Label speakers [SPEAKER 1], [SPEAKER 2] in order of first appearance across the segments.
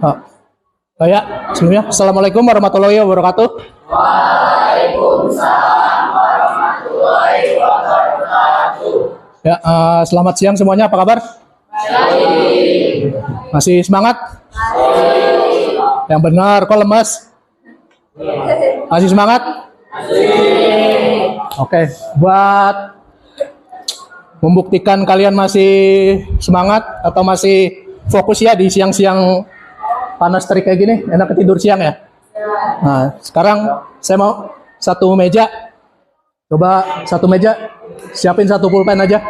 [SPEAKER 1] Oh, oh ya, sebelumnya Assalamualaikum warahmatullahi wabarakatuh.
[SPEAKER 2] Waalaikumsalam warahmatullahi wabarakatuh.
[SPEAKER 1] Ya, selamat siang semuanya. Apa kabar?
[SPEAKER 2] Baik.
[SPEAKER 1] Masih semangat?
[SPEAKER 2] Baik.
[SPEAKER 1] Yang benar, kok lemes? Masih semangat?
[SPEAKER 2] Baik.
[SPEAKER 1] Oke, buat membuktikan kalian masih semangat atau masih fokus ya di siang-siang panas terik kayak gini, enak tidur siang ya. Nah, sekarang saya mau satu meja. Coba satu meja, siapin satu pulpen aja.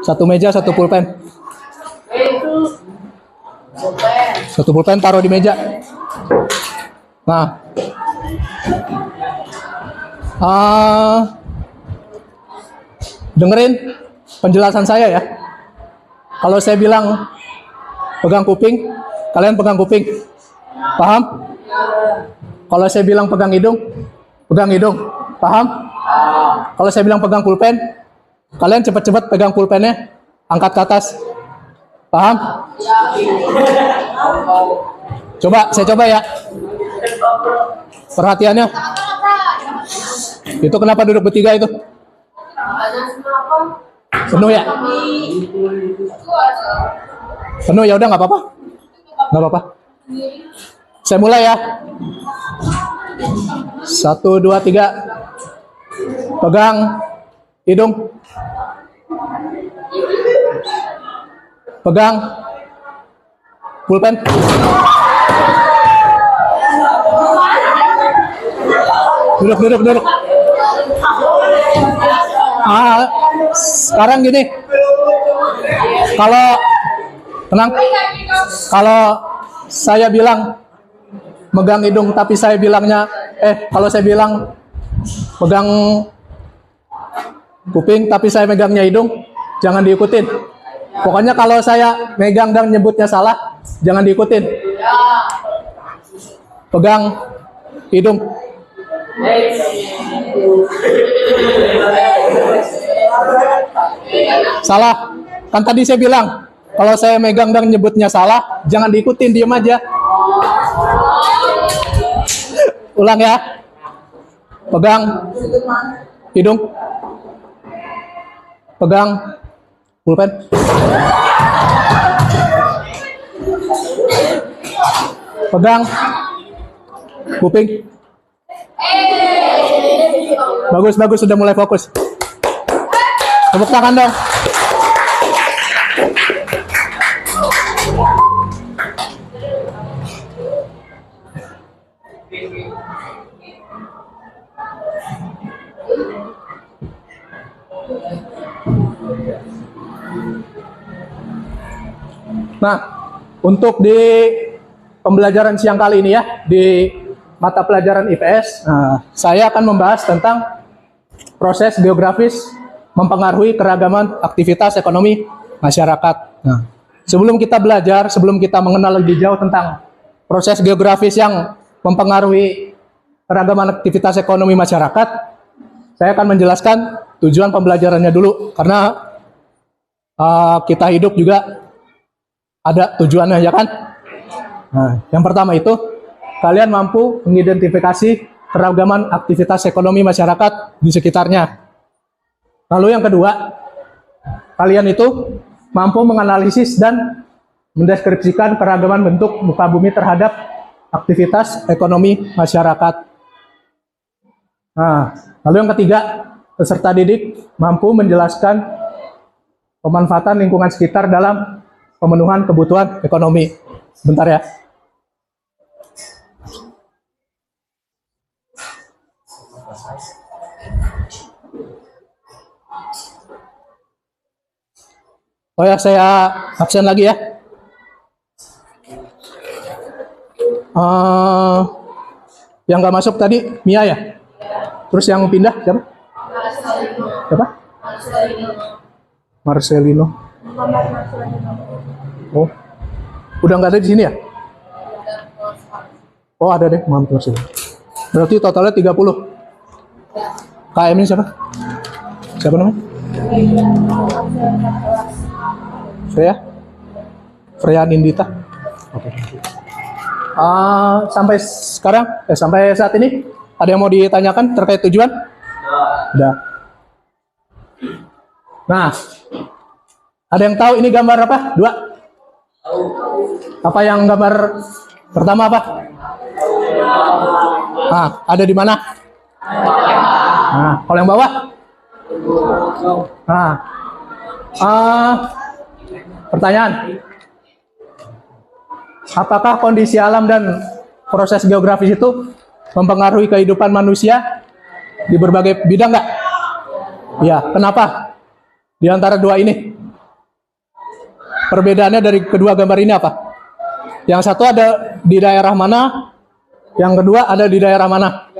[SPEAKER 1] Satu meja, satu pulpen. Satu pulpen taruh di meja. Nah, dengerin penjelasan saya ya. Kalau saya bilang pegang kuping, kalian pegang kuping. Paham? Kalau saya bilang pegang hidung, pegang hidung. Paham? Kalau saya bilang pegang pulpen, kalian cepat-cepat pegang pulpennya, angkat ke atas. Paham? Coba, saya coba ya. Perhatiannya. Itu kenapa duduk bertiga itu? Penuh ya? Penuh ya udah nggak apa-apa. Nggak apa-apa. Saya mulai ya. 1, 2, 3. Pegang hidung. Pegang pulpen. Duduk. Sekarang gini. Kalau tenang. Kalau saya bilang megang hidung tapi saya bilangnya kalau saya bilang pegang kuping tapi saya megangnya hidung, jangan diikutin. Pokoknya kalau saya megang dan nyebutnya salah, jangan diikutin. Pegang hidung. Salah. Kan tadi saya bilang, kalau saya megang dan nyebutnya salah, jangan diikutin, diam aja. Ulang ya. Pegang hidung. Pegang pulpen. Pegang kuping. Bagus, sudah mulai fokus. Tepuk tangan dong. Nah, untuk di pembelajaran siang kali ini ya, di mata pelajaran IPS, saya akan membahas tentang proses geografis mempengaruhi keragaman aktivitas ekonomi masyarakat. Nah, sebelum kita belajar, sebelum kita mengenal lebih jauh tentang proses geografis yang mempengaruhi keragaman aktivitas ekonomi masyarakat, saya akan menjelaskan tujuan pembelajarannya dulu, karena kita hidup juga ada tujuannya, ya kan? Nah, yang pertama itu, kalian mampu mengidentifikasi keragaman aktivitas ekonomi masyarakat di sekitarnya. Lalu yang kedua, kalian itu mampu menganalisis dan mendeskripsikan keragaman bentuk muka bumi terhadap aktivitas ekonomi masyarakat. Nah, lalu yang ketiga, peserta didik mampu menjelaskan pemanfaatan lingkungan sekitar dalam pemenuhan kebutuhan ekonomi. Sebentar ya. Oh ya, saya absen lagi ya. Yang nggak masuk tadi Mia ya. Terus yang pindah siapa? Siapa? Marcelino. Oh, udah nggak ada di sini ya? Oh, ada deh, mantap sih. Berarti totalnya 30. KM ini siapa? Siapa namanya? Freya Nindita. Oke. Sampai sekarang, sampai saat ini, ada yang mau ditanyakan terkait tujuan? Udah. Nah, ada yang tahu ini gambar apa? Dua. Apa yang gambar pertama apa? Ada di mana? Kalau yang bawah? Pertanyaan. Apakah kondisi alam dan proses geografis itu mempengaruhi kehidupan manusia di berbagai bidang nggak? Ya, kenapa? Di antara dua ini. Perbedaannya dari kedua gambar ini apa? Yang satu ada di daerah mana? Yang kedua ada di daerah mana?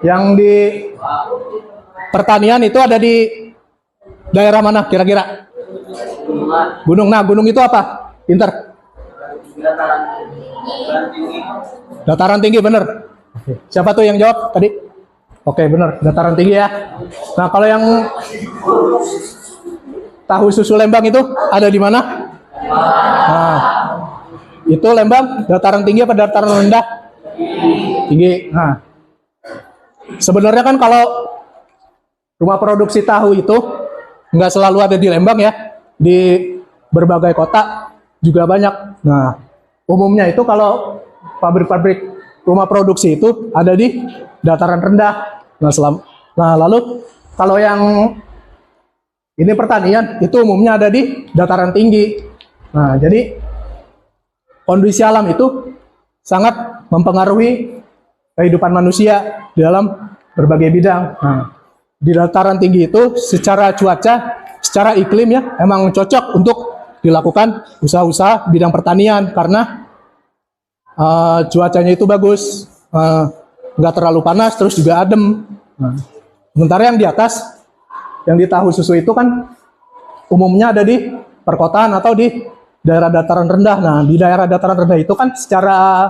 [SPEAKER 1] Yang di pertanian itu ada di daerah mana kira-kira? Gunung. Nah, gunung itu apa? Pinter. Dataran tinggi, bener. Siapa tuh yang jawab tadi? Oke, bener. Dataran tinggi ya. Nah, kalau yang tahu susu Lembang itu ada di mana? Nah, itu Lembang dataran tinggi apa dataran rendah? Tinggi. Nah, sebenarnya kan kalau rumah produksi tahu itu nggak selalu ada di Lembang ya, di berbagai kota juga banyak. Nah, umumnya itu kalau pabrik-pabrik rumah produksi itu ada di dataran rendah. Nah, lalu kalau yang ini pertanian itu umumnya ada di dataran tinggi. Nah, jadi kondisi alam itu sangat mempengaruhi kehidupan manusia di dalam berbagai bidang. Nah, di dataran tinggi itu secara cuaca, secara iklim ya, emang cocok untuk dilakukan usaha-usaha bidang pertanian karena cuacanya itu bagus, nggak terlalu panas, terus juga adem. Nah, sementara yang di atas, yang di tahu susu itu kan umumnya ada di perkotaan atau di daerah dataran rendah. Nah, di daerah dataran rendah itu kan secara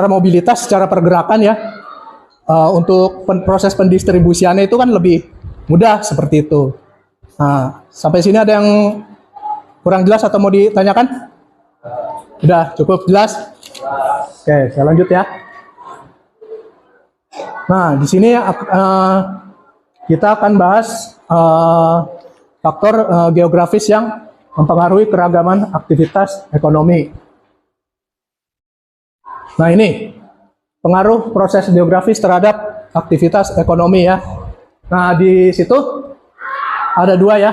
[SPEAKER 1] mobilitas, secara pergerakan ya, untuk proses pendistribusiannya itu kan lebih mudah seperti itu. Nah, sampai sini ada yang kurang jelas atau mau ditanyakan? Udah cukup jelas? Oke, saya lanjut ya. Nah, di sini kita akan bahas faktor geografis yang mempengaruhi keragaman aktivitas ekonomi. Nah, ini pengaruh proses geografis terhadap aktivitas ekonomi ya. Nah, di situ ada dua ya,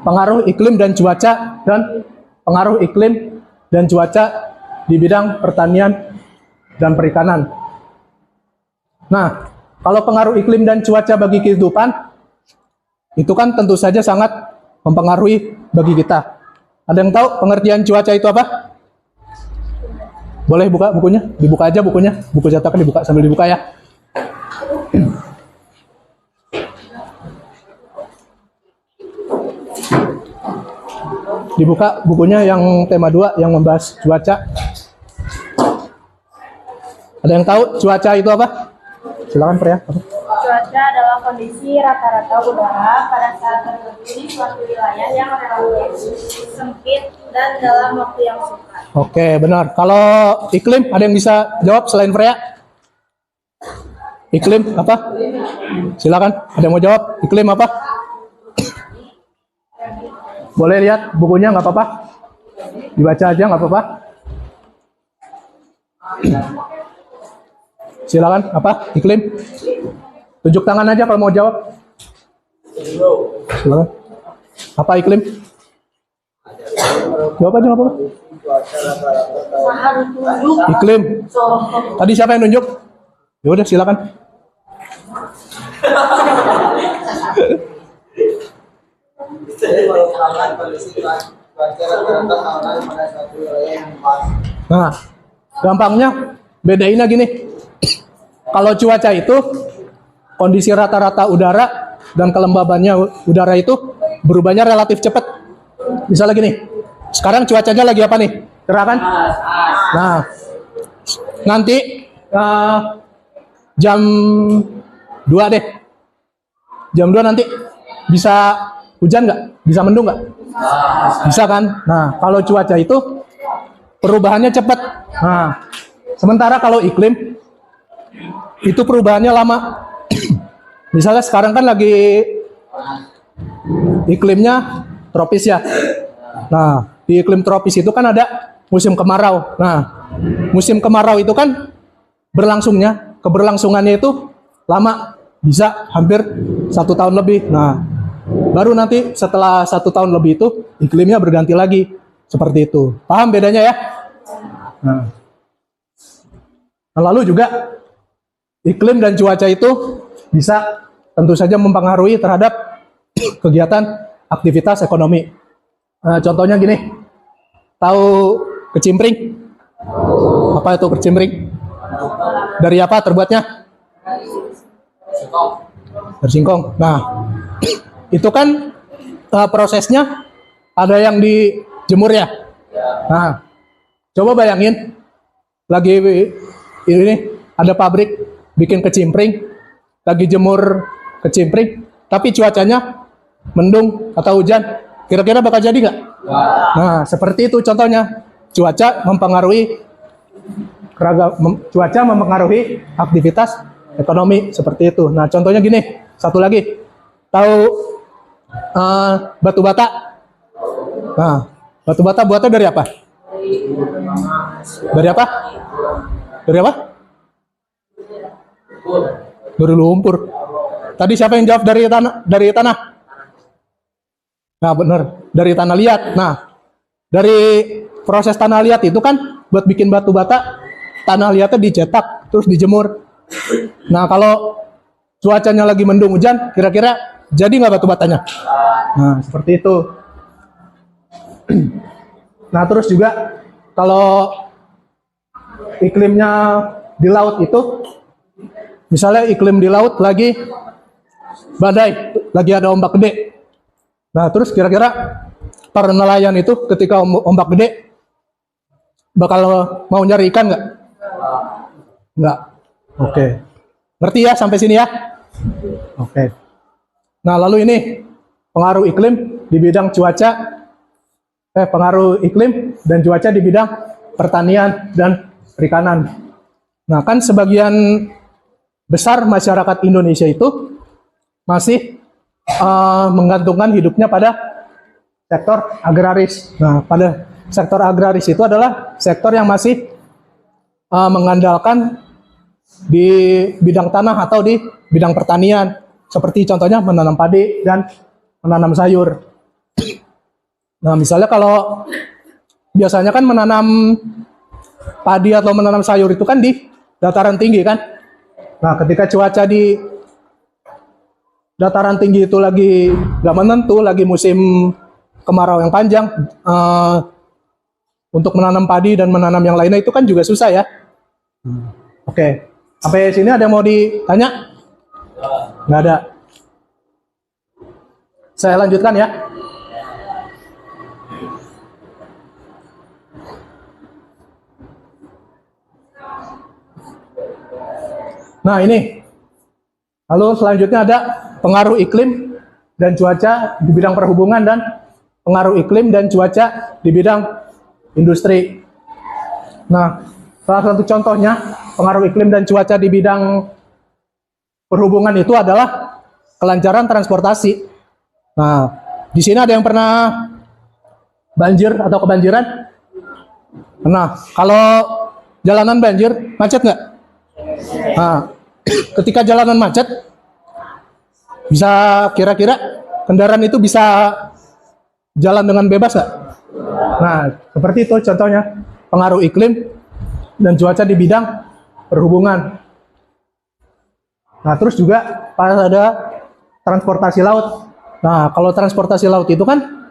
[SPEAKER 1] pengaruh iklim dan cuaca, dan pengaruh iklim dan cuaca di bidang pertanian dan perikanan. Nah, kalau pengaruh iklim dan cuaca bagi kehidupan, itu kan tentu saja sangat mempengaruhi bagi kita. Ada yang tahu pengertian cuaca itu apa? Boleh buka bukunya? Dibuka aja bukunya. Buku cetakan dibuka, sambil dibuka ya. Dibuka bukunya yang tema 2 yang membahas cuaca. Ada yang tahu cuaca itu apa? Silakan Pria.
[SPEAKER 3] Cuaca adalah kondisi rata-rata udara pada saat tertentu di suatu wilayah yang relatif sempit dan dalam waktu yang singkat.
[SPEAKER 1] Oke, benar. Kalau iklim, ada yang bisa jawab selain Freya? Iklim apa? Silakan. Ada yang mau jawab? Iklim apa? Boleh lihat bukunya, nggak apa-apa. Dibaca aja, nggak apa-apa. Silakan. Apa? Iklim? Tunjuk tangan aja kalau mau jawab. Silakan. Apa iklim? Jawab aja, nggak apa-apa. Iklim. Tadi siapa yang nunjuk? Ya udah, silakan. Nah, gampangnya bedainnya gini. Kalau cuaca itu kondisi rata-rata udara dan kelembabannya udara itu berubahnya relatif cepat. Misalnya gini, sekarang cuacanya lagi apa nih? Cerah kan? Nah, nanti jam 2 deh. Jam 2 nanti bisa hujan nggak? Bisa mendung nggak? Bisa kan? Nah, kalau cuaca itu perubahannya cepat. Nah, sementara kalau iklim itu perubahannya lama. Misalnya sekarang kan lagi iklimnya tropis ya. Nah, di iklim tropis itu kan ada musim kemarau. Nah, musim kemarau itu kan keberlangsungannya itu lama, bisa hampir 1 tahun lebih. Nah, baru nanti setelah 1 tahun lebih itu iklimnya berganti lagi, seperti itu. Paham bedanya ya? Nah, lalu juga iklim dan cuaca itu bisa tentu saja mempengaruhi terhadap kegiatan aktivitas ekonomi. Nah, contohnya gini, tahu kecimpring? Apa itu kecimpring? Dari apa terbuatnya? Dari singkong. Nah, itu kan prosesnya ada yang dijemur ya. Nah, coba bayangin lagi ini ada pabrik bikin kecimpring, lagi jemur kecimpring, tapi cuacanya mendung atau hujan, kira-kira bakal jadi nggak? Nah, seperti itu contohnya. Cuaca mempengaruhi aktivitas ekonomi, seperti itu. Nah, contohnya gini, satu lagi, tahu batu bata? Nah, batu bata buatnya dari apa? Dari apa? Dari apa? Dari lumpur. Tadi siapa yang jawab dari tanah? Dari tanah? Nah, benar, dari tanah liat. Nah, dari proses tanah liat itu kan buat bikin batu bata, tanah liatnya dicetak terus dijemur. Nah, kalau cuacanya lagi mendung hujan, kira-kira jadi nggak batu batanya? Nah, seperti itu. Nah, terus juga kalau iklimnya di laut itu, misalnya iklim di laut lagi badai, lagi ada ombak gede. Nah, terus kira-kira para nelayan itu ketika ombak gede bakal mau nyari ikan nggak? Nggak. Oke. Ngerti ya sampai sini ya? Oke. Nah, lalu ini pengaruh iklim di bidang cuaca, pengaruh iklim dan cuaca di bidang pertanian dan perikanan. Nah, kan sebagian besar masyarakat Indonesia itu masih menggantungkan hidupnya pada sektor agraris. Nah, pada sektor agraris itu adalah sektor yang masih mengandalkan di bidang tanah atau di bidang pertanian. Seperti contohnya menanam padi dan menanam sayur. Nah, misalnya kalau biasanya kan menanam padi atau menanam sayur itu kan di dataran tinggi kan. Nah, ketika cuaca di dataran tinggi itu lagi nggak menentu, lagi musim kemarau yang panjang, untuk menanam padi dan menanam yang lainnya itu kan juga susah ya. Oke, sampai sini ada yang mau ditanya? Nggak ada. Saya lanjutkan ya. Nah, ini. Lalu selanjutnya ada pengaruh iklim dan cuaca di bidang perhubungan dan pengaruh iklim dan cuaca di bidang industri. Nah, salah satu contohnya pengaruh iklim dan cuaca di bidang perhubungan itu adalah kelancaran transportasi. Nah, di sini ada yang pernah banjir atau kebanjiran? Nah, kalau jalanan banjir, macet nggak? Nah, ketika jalanan macet, bisa kira-kira kendaraan itu bisa jalan dengan bebas nggak? Nah, seperti itu contohnya pengaruh iklim dan cuaca di bidang perhubungan. Nah, terus juga ada transportasi laut. Nah, kalau transportasi laut itu kan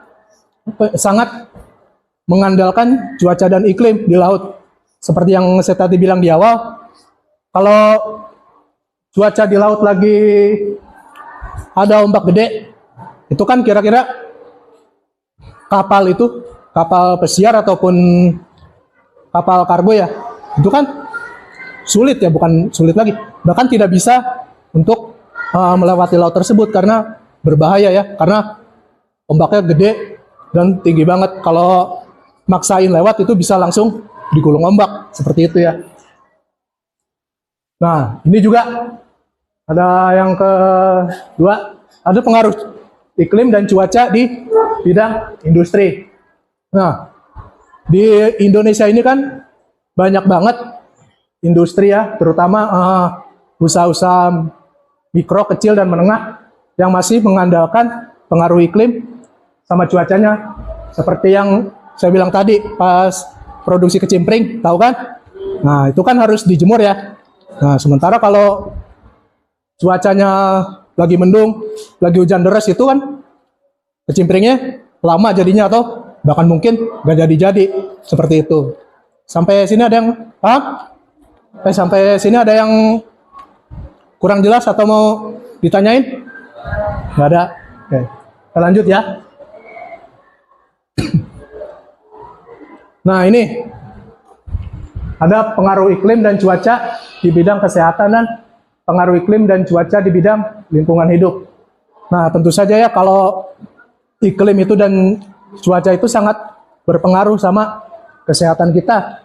[SPEAKER 1] sangat mengandalkan cuaca dan iklim di laut. Seperti yang saya tadi bilang di awal, kalau cuaca di laut lagi ada ombak gede, itu kan kira-kira kapal itu, kapal pesiar ataupun kapal kargo ya, itu kan sulit ya, bukan sulit lagi, bahkan tidak bisa untuk melewati laut tersebut karena berbahaya ya, karena ombaknya gede dan tinggi banget. Kalau maksain lewat itu bisa langsung digulung ombak seperti itu ya. Nah, ini juga ada yang kedua, ada pengaruh iklim dan cuaca di bidang industri. Nah, di Indonesia ini kan banyak banget industri ya, terutama usaha-usaha mikro, kecil, dan menengah yang masih mengandalkan pengaruh iklim sama cuacanya. Seperti yang saya bilang tadi pas produksi kecimpring, tahu kan? Nah, itu kan harus dijemur ya. Nah, sementara kalau cuacanya lagi mendung, lagi hujan deras itu kan kecimpringnya lama jadinya atau bahkan mungkin nggak jadi-jadi seperti itu. Sampai sini ada yang paham? Sampai sini ada yang kurang jelas atau mau ditanyain? Nggak ada. Oke, kita lanjut ya. Nah, ini ada pengaruh iklim dan cuaca di bidang kesehatan dan pengaruh iklim dan cuaca di bidang lingkungan hidup. Nah, tentu saja ya kalau iklim itu dan cuaca itu sangat berpengaruh sama kesehatan kita.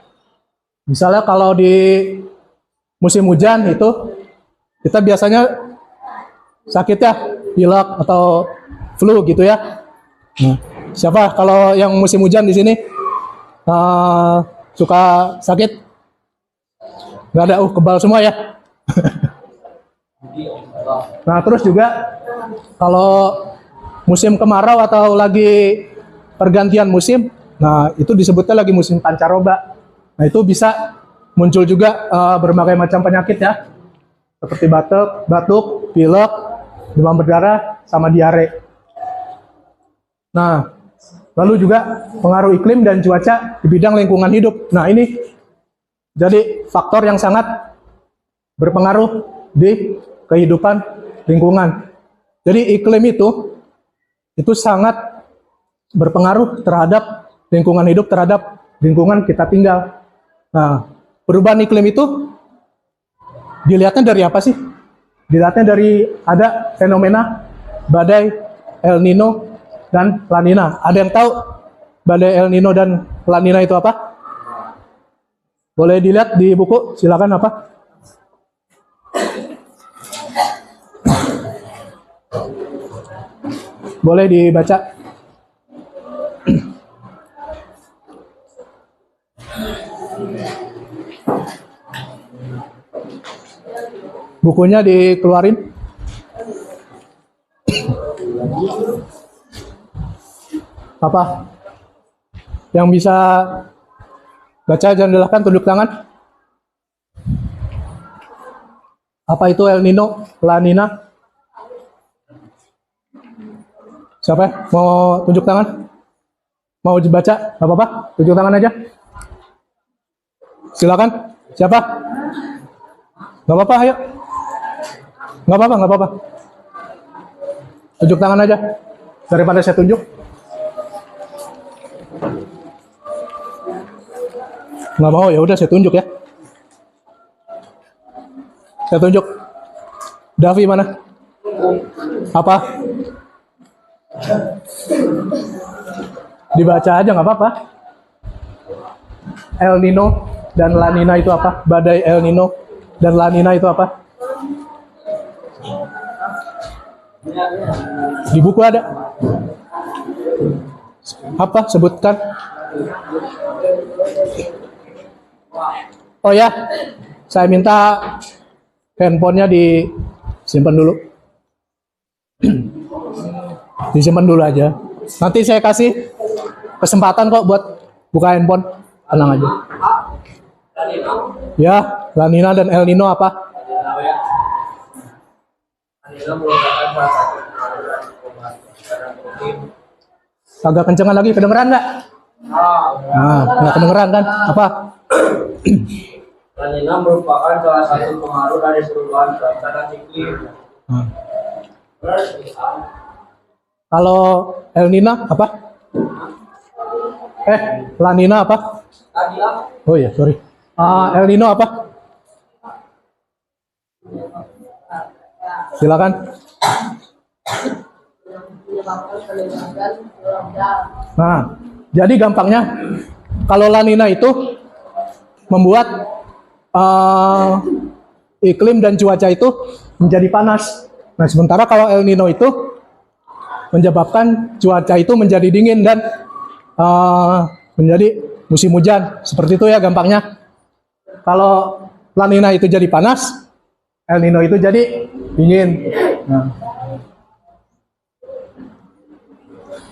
[SPEAKER 1] Misalnya kalau di musim hujan itu kita biasanya sakit ya, pilek atau flu gitu ya. Nah, siapa kalau yang musim hujan di sini suka sakit? Nggak ada, kebal semua ya. Nah, terus juga kalau musim kemarau atau lagi pergantian musim, nah itu disebutnya lagi musim pancaroba. Nah, itu bisa muncul juga berbagai macam penyakit ya, seperti batuk, pilek, demam berdarah, sama diare. Nah, lalu juga pengaruh iklim dan cuaca di bidang lingkungan hidup. Nah, ini jadi faktor yang sangat berpengaruh di kehidupan lingkungan. Jadi iklim itu sangat berpengaruh terhadap lingkungan hidup, terhadap lingkungan kita tinggal. Nah, perubahan iklim itu dilihatnya dari apa sih? Dilihatnya dari ada fenomena badai El Nino dan La Nina. Ada yang tahu badai El Nino dan La Nina itu apa? Boleh dilihat di buku, silakan apa? Boleh dibaca. Bukunya dikeluarin. Apa? Yang bisa baca jangan silahkan tunduk tangan. Apa itu El Nino, La Nina? Siapa ya? Mau tunjuk tangan? Mau dibaca? Gak apa-apa, tunjuk tangan aja. Silakan. Siapa? Gak apa-apa, ayo. Gak apa-apa. Tunjuk tangan aja. Daripada saya tunjuk. Nggak mau, ya udah saya tunjuk ya. Saya tunjuk. Davi mana? Apa? Dibaca aja nggak apa-apa. El Nino dan La Nina itu apa? Badai El Nino dan La Nina itu apa? Di buku ada. Apa? Sebutkan. Oh ya, saya minta handphonenya disimpan dulu. Disimpan dulu aja. Nanti saya kasih kesempatan kok buat buka handphone. Tenang aja. Ya, La Nina dan El Nino apa? Agak kencengan lagi, kedengeran nggak? Nah, nggak kedengeran kan? Apa?
[SPEAKER 2] La Nina merupakan salah satu pengaruh dari perubahan cuaca dan iklim.
[SPEAKER 1] Kalau El Nina apa? La Nina apa? Oh iya, sorry. El Nino apa? Silakan.
[SPEAKER 2] menyebabkan peningkatan curah hujan.
[SPEAKER 1] Nah, jadi gampangnya kalau La Nina itu membuat iklim dan cuaca itu menjadi panas. Nah, sementara kalau El Nino itu menyebabkan cuaca itu menjadi dingin dan menjadi musim hujan. Seperti itu ya gampangnya. Kalau La Nina itu jadi panas, El Nino itu jadi dingin.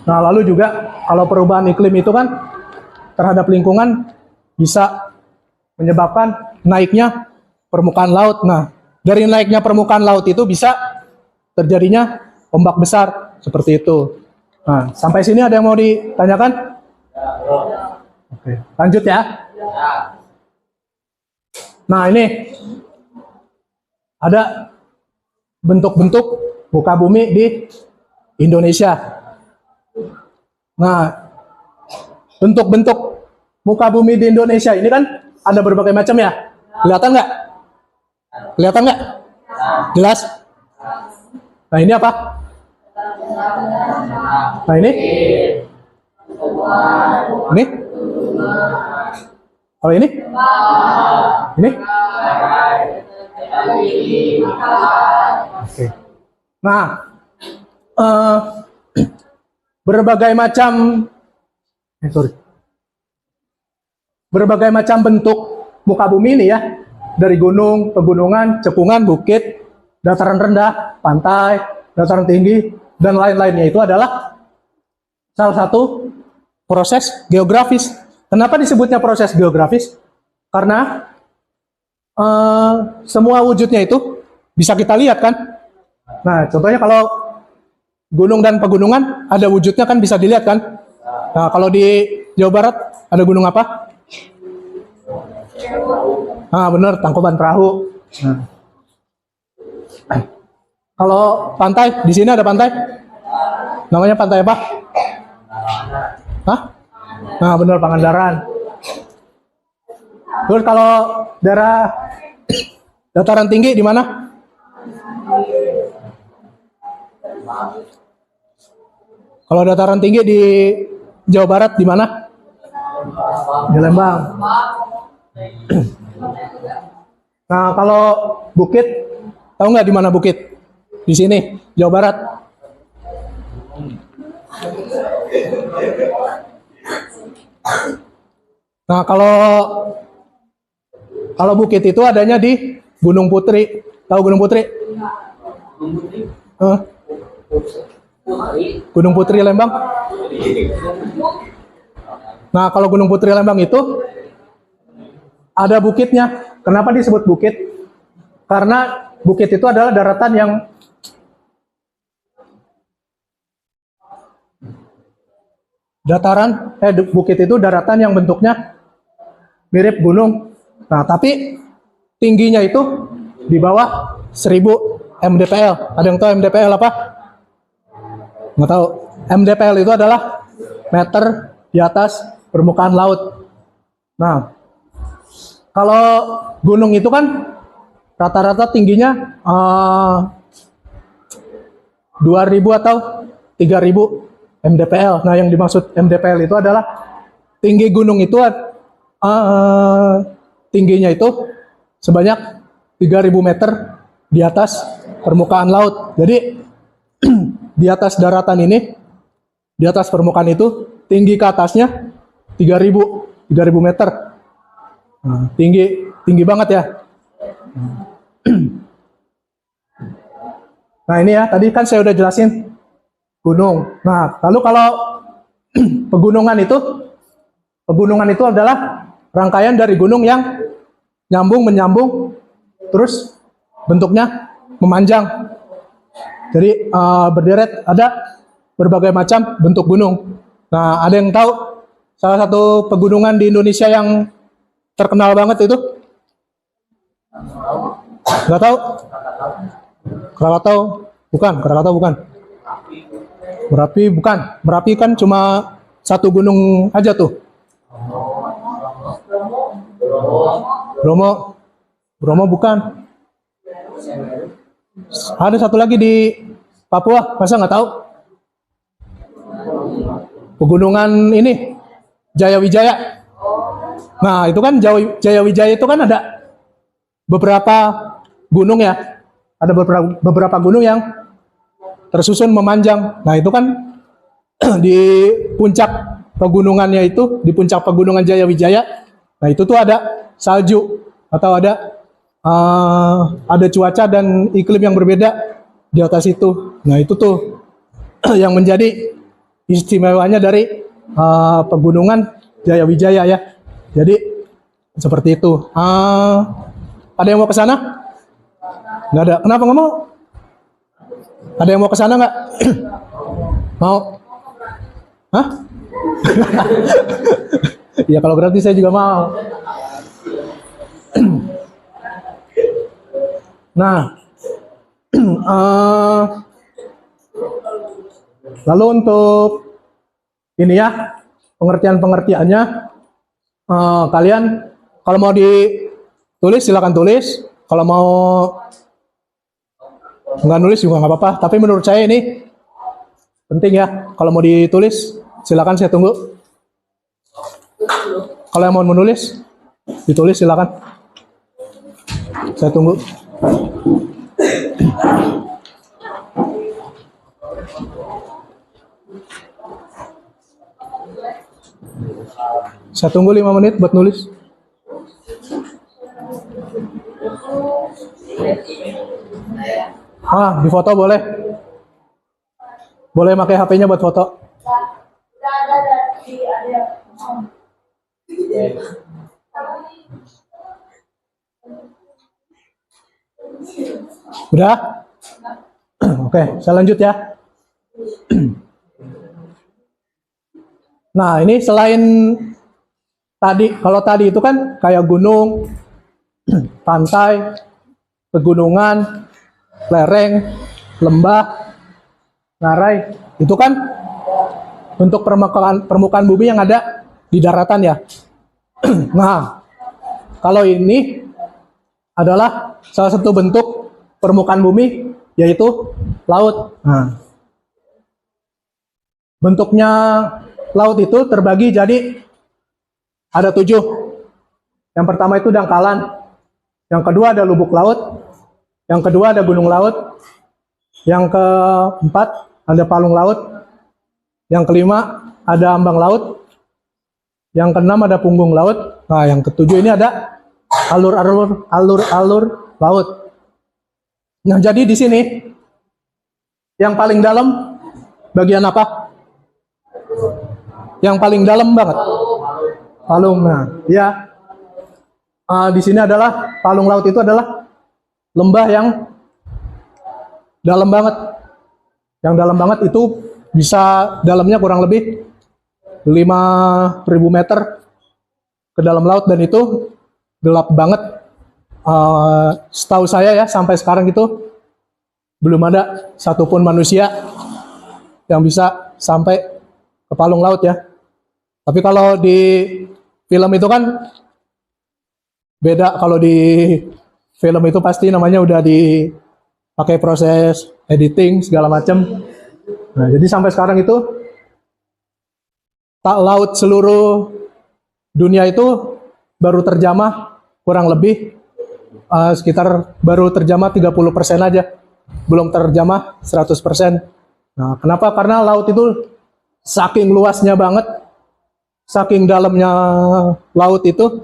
[SPEAKER 1] Nah, lalu juga kalau perubahan iklim itu kan terhadap lingkungan bisa menyebabkan naiknya permukaan laut. Nah, dari naiknya permukaan laut itu bisa terjadinya ombak besar seperti itu. Nah, sampai sini ada yang mau ditanyakan? Oke, lanjut ya. Nah, ini ada bentuk-bentuk muka bumi di Indonesia. Nah, bentuk-bentuk muka bumi di Indonesia ini kan ada berbagai macam ya. Kelihatan nggak? Kelihatan nggak? Jelas? Nah, ini apa? Nah, ini? Ini? Oh, ini? Ini? Oke. Nah, berbagai macam bentuk muka bumi ini ya, dari gunung, pegunungan, cekungan, bukit, dataran rendah, pantai, dataran tinggi, dan lain-lainnya itu adalah salah satu proses geografis. Kenapa disebutnya proses geografis? Karena semua wujudnya itu bisa kita lihat kan. Nah, contohnya kalau gunung dan pegunungan ada wujudnya kan bisa dilihat kan. Nah, kalau di Jawa Barat ada gunung apa? Ah, bener, Tangkuban Perahu. Nah. Kalau pantai, di sini ada pantai. Namanya pantai apa? Hah? Nah, bener, Pangandaran. Terus kalau daerah dataran tinggi di mana? Kalau dataran tinggi di Jawa Barat di mana? Di Lembang. Nah, kalau bukit, tahu nggak di mana bukit? Di sini, Jawa Barat. Nah, kalau bukit itu adanya di Gunung Putri. Tahu Gunung Putri? Gunung Putri Lembang. Nah, kalau Gunung Putri Lembang itu ada bukitnya. Kenapa disebut bukit? Karena bukit itu adalah daratan yang bukit itu daratan yang bentuknya mirip gunung. Nah, tapi tingginya itu di bawah 1000 mdpl. Ada yang tahu mdpl apa? Nggak tahu. MDPL itu adalah meter di atas permukaan laut. Nah, kalau gunung itu kan rata-rata tingginya 2000 atau 3000 mdpl. Nah, yang dimaksud mdpl itu adalah tinggi gunung itu tingginya itu sebanyak 3000 meter di atas permukaan laut. Jadi di atas daratan ini, di atas permukaan itu tinggi ke atasnya 3000 meter. Nah, tinggi banget ya. Nah, ini ya, tadi kan saya udah jelasin gunung. Nah, lalu kalau pegunungan itu adalah rangkaian dari gunung yang menyambung, terus bentuknya memanjang. Jadi berderet, ada berbagai macam bentuk gunung. Nah, ada yang tahu salah satu pegunungan di Indonesia yang terkenal banget itu? Nggak tahu? Krakatau bukan, Merapi bukan. Merapi kan cuma satu gunung aja tuh. Bromo bukan. Ada satu lagi di Papua, masa nggak tahu? pegunungan ini Jaya Wijaya. Nah, itu kan Jaya Wijaya itu kan ada beberapa gunung ya. Ada beberapa gunung yang tersusun memanjang. Nah, itu kan di puncak pegunungannya itu, di puncak pegunungan Jaya Wijaya. Nah, itu tuh ada salju atau ada cuaca dan iklim yang berbeda di atas itu. Nah, itu tuh yang menjadi istimewanya dari pegunungan Jaya Wijaya ya. Jadi seperti itu. Ada yang mau ke sana? Nggak ada. Kenapa nggak mau? Ada yang mau ke sana nggak? Mau? Hah? Ya kalau gratis saya juga mau. Nah, lalu untuk ini ya pengertiannya, kalian kalau mau ditulis silakan tulis. Kalau mau nggak nulis juga nggak apa-apa. Tapi menurut saya ini penting ya. Kalau mau ditulis silakan, saya tunggu. Kalau yang mau menulis ditulis silakan. Saya tunggu. Saya tunggu 5 menit buat nulis. Di foto boleh. Boleh pakai HP-nya buat foto. Udah? Oke, saya lanjut ya. Nah, ini selain tadi, kalau tadi itu kan kayak gunung, pantai, pegunungan, lereng, lembah, ngarai, itu kan bentuk permukaan bumi yang ada di daratan ya. Nah, kalau ini adalah salah satu bentuk permukaan bumi, yaitu laut. Nah, bentuknya laut itu terbagi jadi ada 7. Yang pertama itu dangkalan, yang kedua ada lubuk laut, yang kedua ada gunung laut, yang keempat ada palung laut, yang kelima ada ambang laut, yang keenam ada punggung laut. Nah, yang ketujuh ini ada alur-alur laut. Nah, jadi di sini yang paling dalam bagian apa? Yang paling dalam banget. Palung. Nah, ya. Di sini adalah palung laut itu adalah lembah yang dalam banget. Yang dalam banget itu bisa dalamnya kurang lebih 5.000 meter ke dalam laut, dan itu gelap banget. Setahu saya ya, sampai sekarang itu belum ada satupun manusia yang bisa sampai ke palung laut ya. Tapi kalau di film itu kan beda. Kalau di film itu pasti namanya udah dipakai proses editing segala macam. Nah, jadi sampai sekarang itu laut seluruh dunia itu baru terjamah kurang lebih sekitar baru terjamah 30% aja. Belum terjamah 100%. Nah, kenapa? Karena laut itu saking luasnya banget, saking dalamnya laut itu,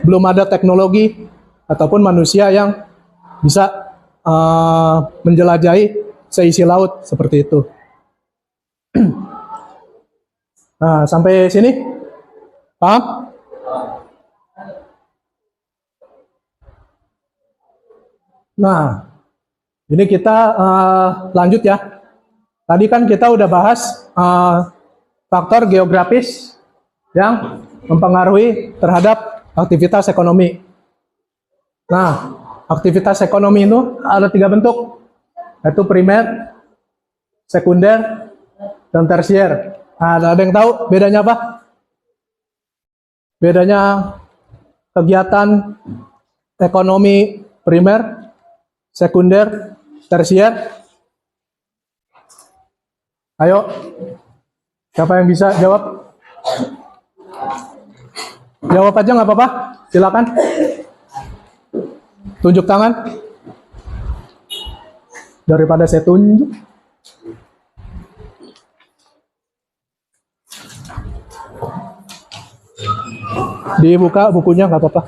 [SPEAKER 1] belum ada teknologi ataupun manusia yang bisa menjelajahi seisi laut seperti itu. Nah, sampai sini paham? Nah, ini kita lanjut ya. Tadi kan kita udah bahas faktor geografis yang mempengaruhi terhadap aktivitas ekonomi. Nah, aktivitas ekonomi itu ada 3 bentuk, yaitu primer, sekunder, dan tersier. Nah, ada yang tahu bedanya apa? Bedanya kegiatan ekonomi primer, sekunder, tersier? Ayo. Siapa yang bisa jawab? Jawab aja nggak apa-apa. Silakan. Tunjuk tangan. Daripada saya tunjuk. Dibuka bukunya nggak apa-apa.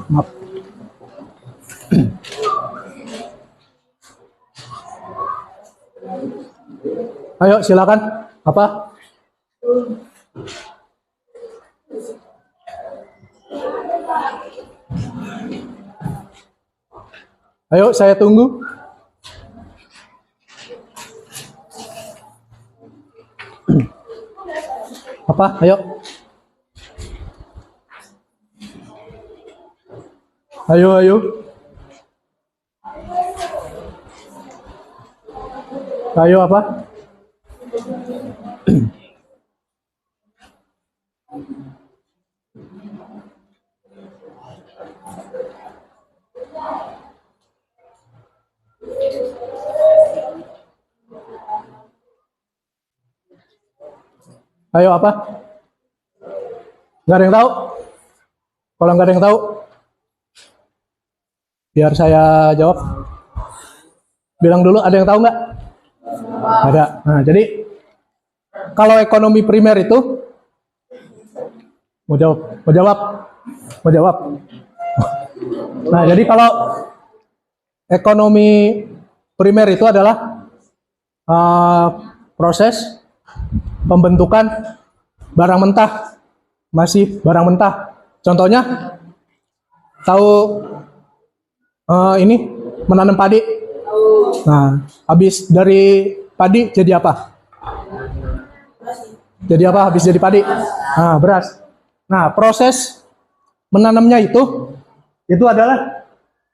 [SPEAKER 1] Maaf. Ayo silakan. Apa? Ayo saya tunggu. Apa? Ayo. Ayo. Ayo apa? Ayo apa? Nggak ada yang tahu? Kalau nggak ada yang tahu, biar saya jawab. Bilang dulu, ada yang tahu nggak? Ada. Nah, jadi kalau ekonomi primer itu mau jawab. Nah, jadi kalau ekonomi primer itu adalah proses pembentukan barang mentah, masih barang mentah. Contohnya, tahu ini menanam padi. Nah, habis dari padi jadi apa? Jadi apa habis jadi padi? Nah, beras. Nah, proses menanamnya itu adalah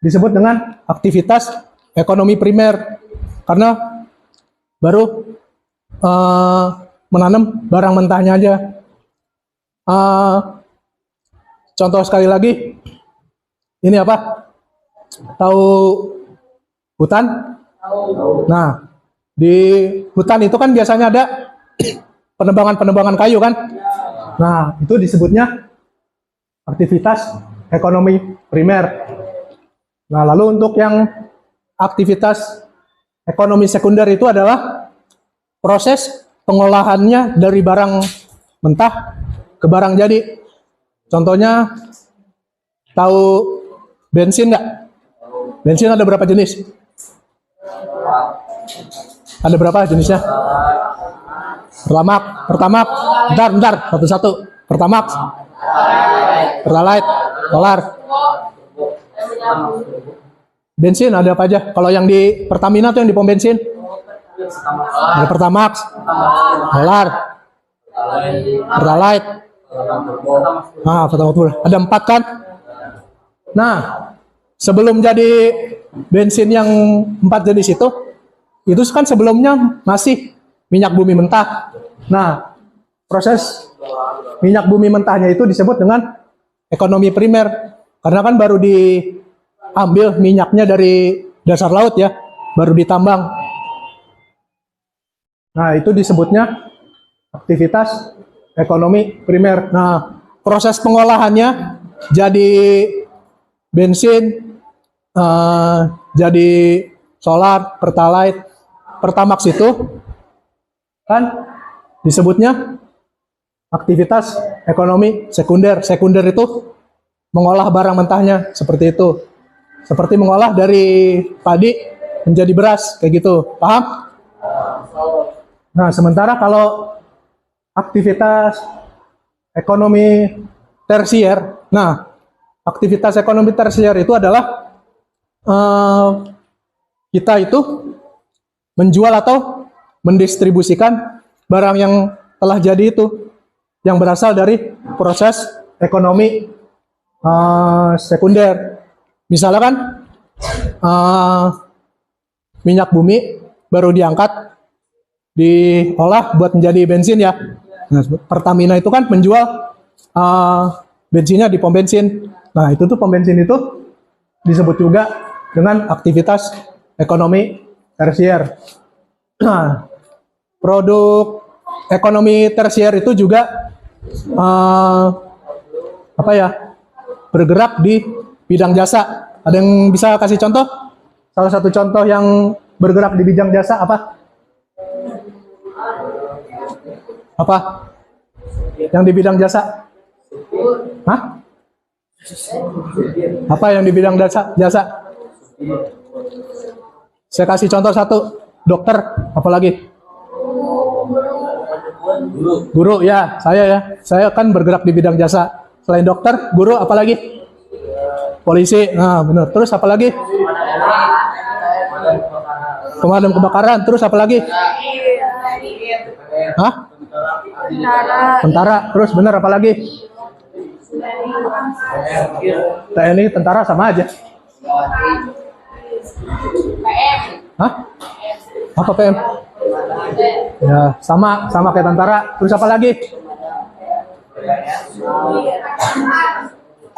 [SPEAKER 1] disebut dengan aktivitas ekonomi primer. Karena baru menanam barang mentahnya aja. Contoh sekali lagi, ini apa? Tahu hutan? Nah, di hutan itu kan biasanya ada penebangan kayu kan? Nah, itu disebutnya aktivitas ekonomi primer. Nah, lalu untuk yang aktivitas ekonomi sekunder itu adalah proses pengolahannya dari barang mentah ke barang jadi. Contohnya, tahu bensin nggak? Bensin ada berapa jenis? Ada berapa jenisnya? Pertamax, bentar, satu-satu. Pertamax, Pertalite, Solar. Bensin ada apa aja? Kalau yang di Pertamina tuh yang di pom bensin? Ada Pertamax, Solar, Pertalite. Nah, Pertamax. Ada 4 kan? Nah, sebelum jadi bensin yang 4 jenis itu kan sebelumnya masih minyak bumi mentah. Nah, proses minyak bumi mentahnya itu disebut dengan ekonomi primer. Karena kan baru diambil minyaknya dari dasar laut ya, baru ditambang. Nah, itu disebutnya aktivitas ekonomi primer. Nah, proses pengolahannya jadi bensin, jadi solar, pertalite, pertamax itu kan disebutnya aktivitas ekonomi sekunder. Sekunder itu mengolah barang mentahnya seperti itu. Seperti mengolah dari padi menjadi beras, kayak gitu. Paham? Nah, sementara kalau aktivitas ekonomi tersier, nah, aktivitas ekonomi tersier itu adalah kita itu menjual atau mendistribusikan barang yang telah jadi itu, yang berasal dari proses ekonomi sekunder. Misalnya kan minyak bumi baru diangkat, diolah buat menjadi bensin ya. Nah, Pertamina itu kan menjual bensinnya di pom bensin. Nah, itu tuh pom bensin itu disebut juga dengan aktivitas ekonomi tersier. Nah, produk ekonomi tersier itu juga bergerak di bidang jasa. Ada yang bisa kasih contoh? Salah satu contoh yang bergerak di bidang jasa apa? Apa? Yang di bidang jasa? Hah? Apa yang di bidang jasa? Saya kasih contoh satu. Dokter, apalagi? Guru ya, saya ya. Saya kan bergerak di bidang jasa. Selain dokter, guru apalagi? Polisi. Nah, benar. Terus apalagi? Pemadam kebakaran. Terus apalagi? Hah? Tentara. Terus benar apalagi? TNI, tentara sama aja. Hah? Apa PM? Ya, sama kayak tentara. Terus apa lagi?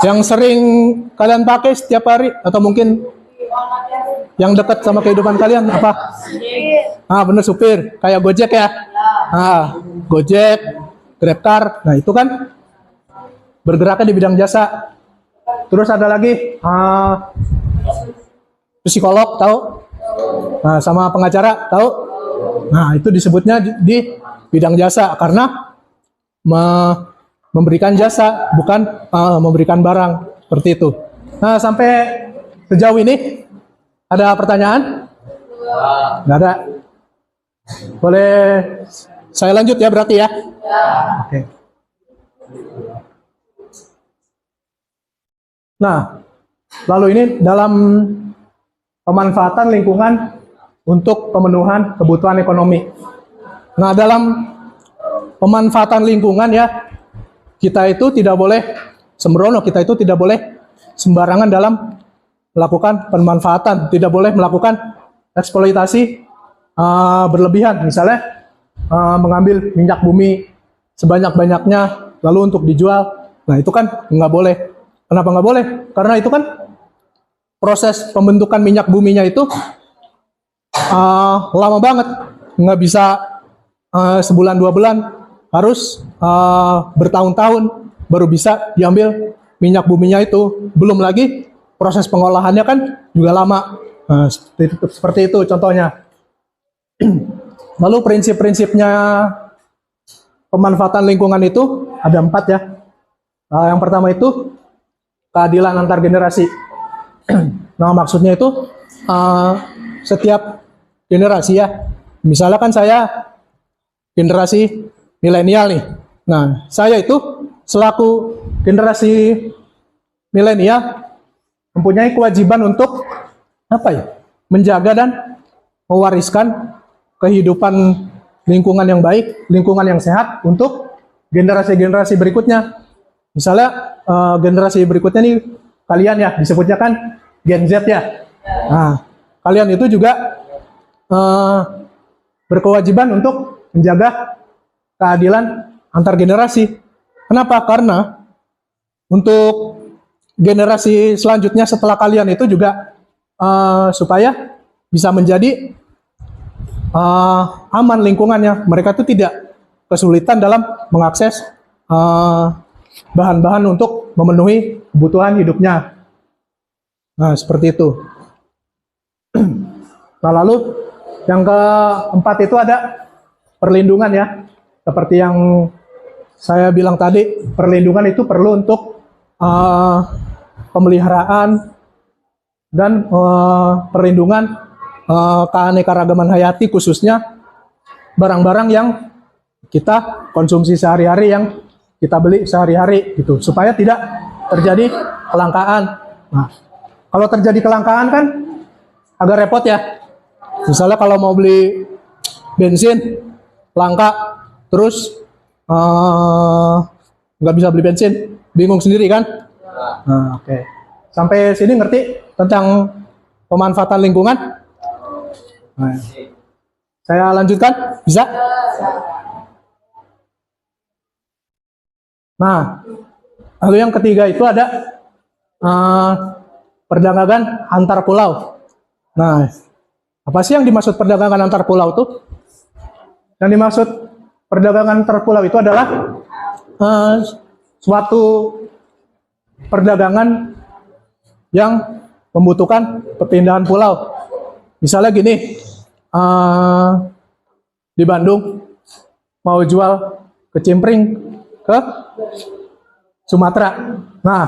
[SPEAKER 1] Yang sering kalian pakai setiap hari atau mungkin yang dekat sama kehidupan kalian apa? Bener, supir. Kayak Gojek ya. Gojek, GrabCar. Nah, itu kan bergeraknya di bidang jasa. Terus ada lagi psikolog, tahu? Nah, sama pengacara, tahu? Nah, itu disebutnya di bidang jasa karena memberikan jasa, bukan memberikan barang, seperti itu. Nah, sampai sejauh ini ada pertanyaan? Nggak ada. Boleh saya lanjut ya berarti ya? Oke. Nah, lalu ini dalam pemanfaatan lingkungan untuk pemenuhan kebutuhan ekonomi. Nah, dalam pemanfaatan lingkungan ya, kita itu tidak boleh sembrono, kita itu tidak boleh sembarangan dalam melakukan pemanfaatan, tidak boleh melakukan eksploitasi berlebihan, misalnya mengambil minyak bumi sebanyak-banyaknya lalu untuk dijual. Nah, itu kan nggak boleh. Kenapa nggak boleh? Karena itu kan proses pembentukan minyak buminya itu lama banget, nggak bisa sebulan 2 bulan, harus bertahun-tahun baru bisa diambil minyak buminya itu. Belum lagi proses pengolahannya kan juga lama. Nah, seperti itu contohnya. Lalu prinsip-prinsipnya pemanfaatan lingkungan itu ada 4 ya. Yang pertama itu keadilan antar generasi. Nah, maksudnya itu setiap generasi ya. Misalnya kan saya generasi milenial nih. Nah, saya itu selaku generasi milenial mempunyai kewajiban untuk menjaga dan mewariskan kehidupan lingkungan yang baik, lingkungan yang sehat untuk generasi-generasi berikutnya. Misalnya generasi berikutnya nih, kalian ya disebutnya kan Gen Z ya. Nah, kalian itu juga berkewajiban untuk menjaga keadilan antar generasi. Kenapa? Karena untuk generasi selanjutnya setelah kalian itu juga supaya bisa menjadi aman lingkungannya. Mereka itu tidak kesulitan dalam mengakses bahan-bahan untuk memenuhi kebutuhan hidupnya. Nah, seperti itu. Nah, lalu yang keempat itu ada perlindungan ya. Seperti yang saya bilang tadi, perlindungan itu perlu untuk pemeliharaan dan perlindungan keanekaragaman hayati, khususnya barang-barang yang kita konsumsi sehari-hari, yang kita beli sehari-hari gitu, supaya tidak terjadi kelangkaan. Nah, kalau terjadi kelangkaan kan agak repot ya. Misalnya kalau mau beli bensin langka, terus nggak bisa beli bensin, bingung sendiri kan? Nah, oke. Sampai sini ngerti tentang pemanfaatan lingkungan? Nah, saya lanjutkan, bisa? Nah, lalu yang ketiga itu ada perdagangan antar pulau. Nah, apa sih yang dimaksud perdagangan antar pulau tuh? Yang dimaksud perdagangan antar pulau itu adalah suatu perdagangan yang membutuhkan perpindahan pulau. Misalnya gini, di Bandung mau jual kecimpring ke Sumatera. Nah,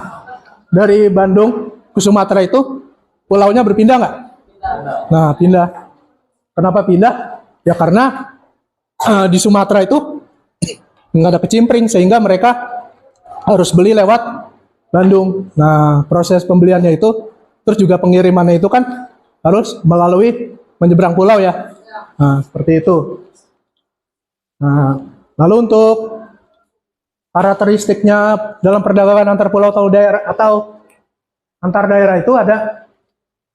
[SPEAKER 1] dari Bandung ke Sumatera itu pulaunya berpindah nggak? Nah, pindah. Kenapa pindah? Ya karena di Sumatera itu nggak ada kecimpring, sehingga mereka harus beli lewat Bandung. Nah, proses pembeliannya itu, terus juga pengirimannya itu kan harus melalui menyeberang pulau ya. Nah, seperti itu. Nah, lalu untuk karakteristiknya dalam perdagangan antar pulau atau daerah atau antar daerah itu ada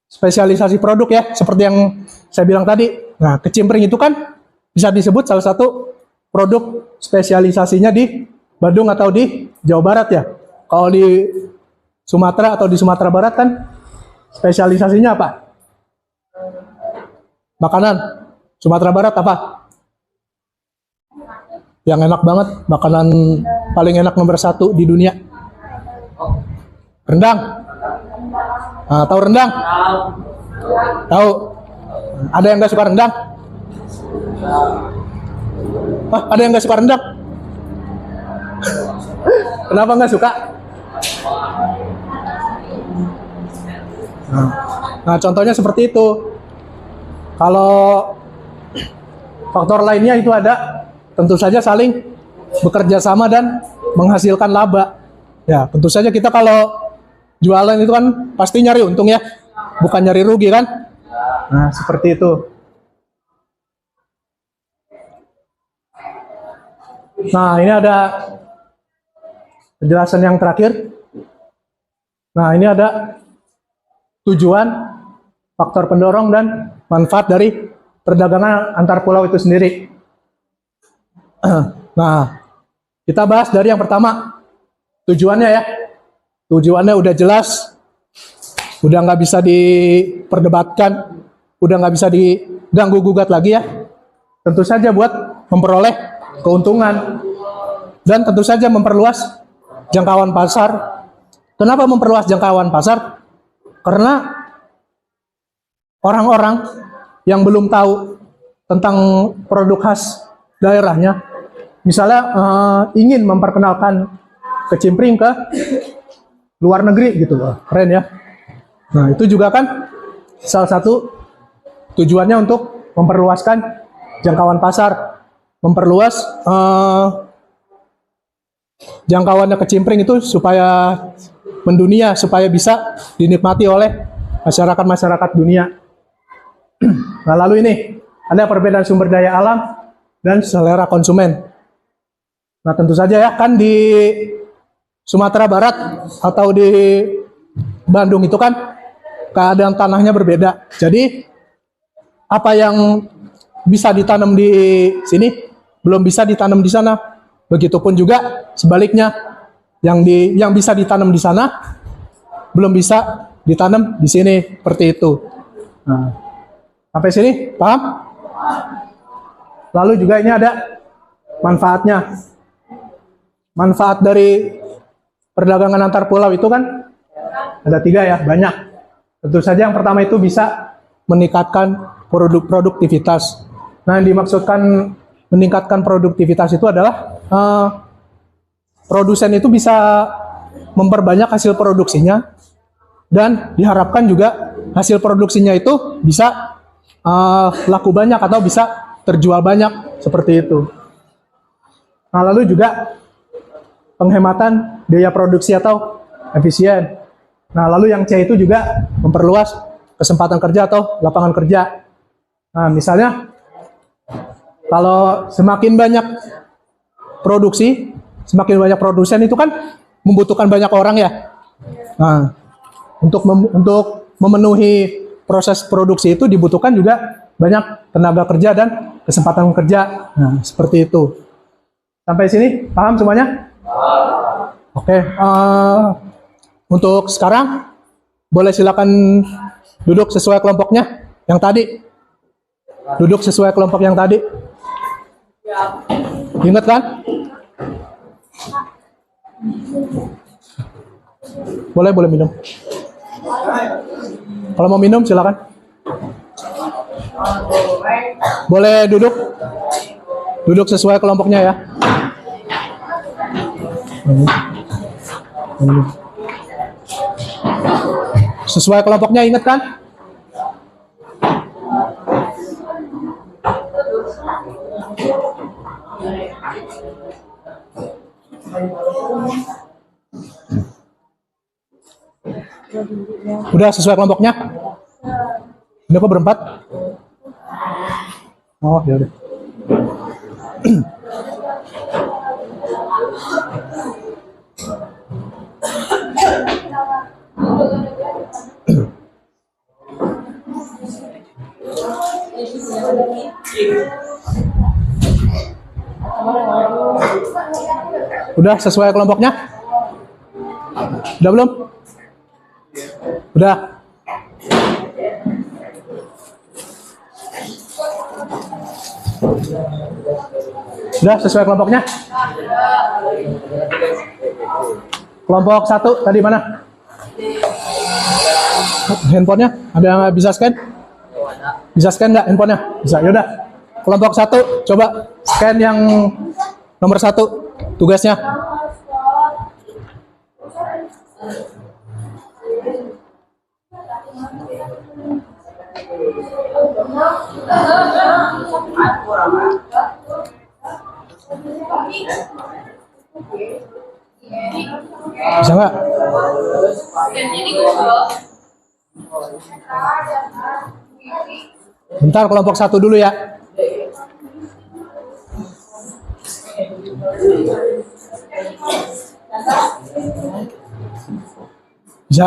[SPEAKER 1] spesialisasi produk ya, seperti yang saya bilang tadi. Nah, kecimpring itu kan bisa disebut salah satu produk spesialisasinya di Bandung atau di Jawa Barat ya. Kalau di Sumatera atau di Sumatera Barat kan spesialisasinya apa? Makanan. Sumatera Barat apa? Yang enak banget, makanan paling enak nomor 1 di dunia. Rendang. Nah, tahu rendang? Tahu. Ada yang nggak suka rendang? Ada yang nggak suka rendang? Kenapa nggak suka? Nah, contohnya seperti itu. Kalau faktor lainnya itu ada, tentu saja saling bekerja sama dan menghasilkan laba. Ya, tentu saja kita kalau jualan itu kan pasti nyari untung ya, bukan nyari rugi kan? Nah, seperti itu. Nah, ini ada penjelasan yang terakhir. Nah, ini ada tujuan, faktor pendorong, dan manfaat dari perdagangan antar pulau itu sendiri. Nah, kita bahas dari yang pertama, tujuannya ya. Tujuannya udah jelas, udah nggak bisa diperdebatkan, udah nggak bisa diganggu gugat lagi ya. Tentu saja buat memperoleh keuntungan dan tentu saja memperluas jangkauan pasar. Kenapa memperluas jangkauan pasar? Karena orang-orang yang belum tahu tentang produk khas daerahnya, misalnya ingin memperkenalkan kecimpring ke luar negeri gitu, keren ya. Nah, itu juga kan salah satu tujuannya untuk memperluaskan jangkauan pasar, memperluas jangkauannya kecimpring itu supaya mendunia, supaya bisa dinikmati oleh masyarakat dunia. Nah, lalu ini ada perbedaan sumber daya alam dan selera konsumen. Nah, tentu saja ya, kan di Sumatera Barat atau di Bandung itu kan keadaan tanahnya berbeda. Jadi apa yang bisa ditanam di sini belum bisa ditanam di sana. Begitupun juga sebaliknya, yang bisa ditanam di sana belum bisa ditanam di sini, seperti itu. Nah, sampai sini paham? Lalu juga ini ada manfaatnya. Manfaat dari perdagangan antar pulau itu kan ada 3 ya, banyak. Tentu saja yang pertama itu bisa meningkatkan produktivitas. Nah, yang dimaksudkan meningkatkan produktivitas itu adalah produsen itu bisa memperbanyak hasil produksinya, dan diharapkan juga hasil produksinya itu bisa laku banyak atau bisa terjual banyak, seperti itu. Nah, lalu juga penghematan biaya produksi atau efisien. Nah, lalu yang C itu juga memperluas kesempatan kerja atau lapangan kerja. Nah, misalnya kalau semakin banyak produksi, semakin banyak produsen itu kan membutuhkan banyak orang ya. Nah, untuk memenuhi proses produksi itu dibutuhkan juga banyak tenaga kerja dan kesempatan kerja. Nah, seperti itu. Sampai sini paham semuanya? Oke. Untuk sekarang boleh silakan duduk sesuai kelompoknya yang tadi. Duduk sesuai kelompok yang tadi. Ingat kan? Boleh minum. Kalau mau minum silakan. Boleh duduk. Duduk sesuai kelompoknya ya. Sesuai kelompoknya, ingat kan? Udah sesuai kelompoknya? Ini kok berempat? Oh, ya udah. Udah sesuai kelompoknya? Udah belum? Udah. Udah sesuai kelompoknya? Kelompok 1 tadi mana? Handphonenya? Ada yang bisa scan? Bisa scan nggak handphonenya? Bisa, yaudah. Kelompok 1, coba scan yang nomor 1 tugasnya. Bisa nggak? Bentar, kelompok 1 dulu ya. Bisa.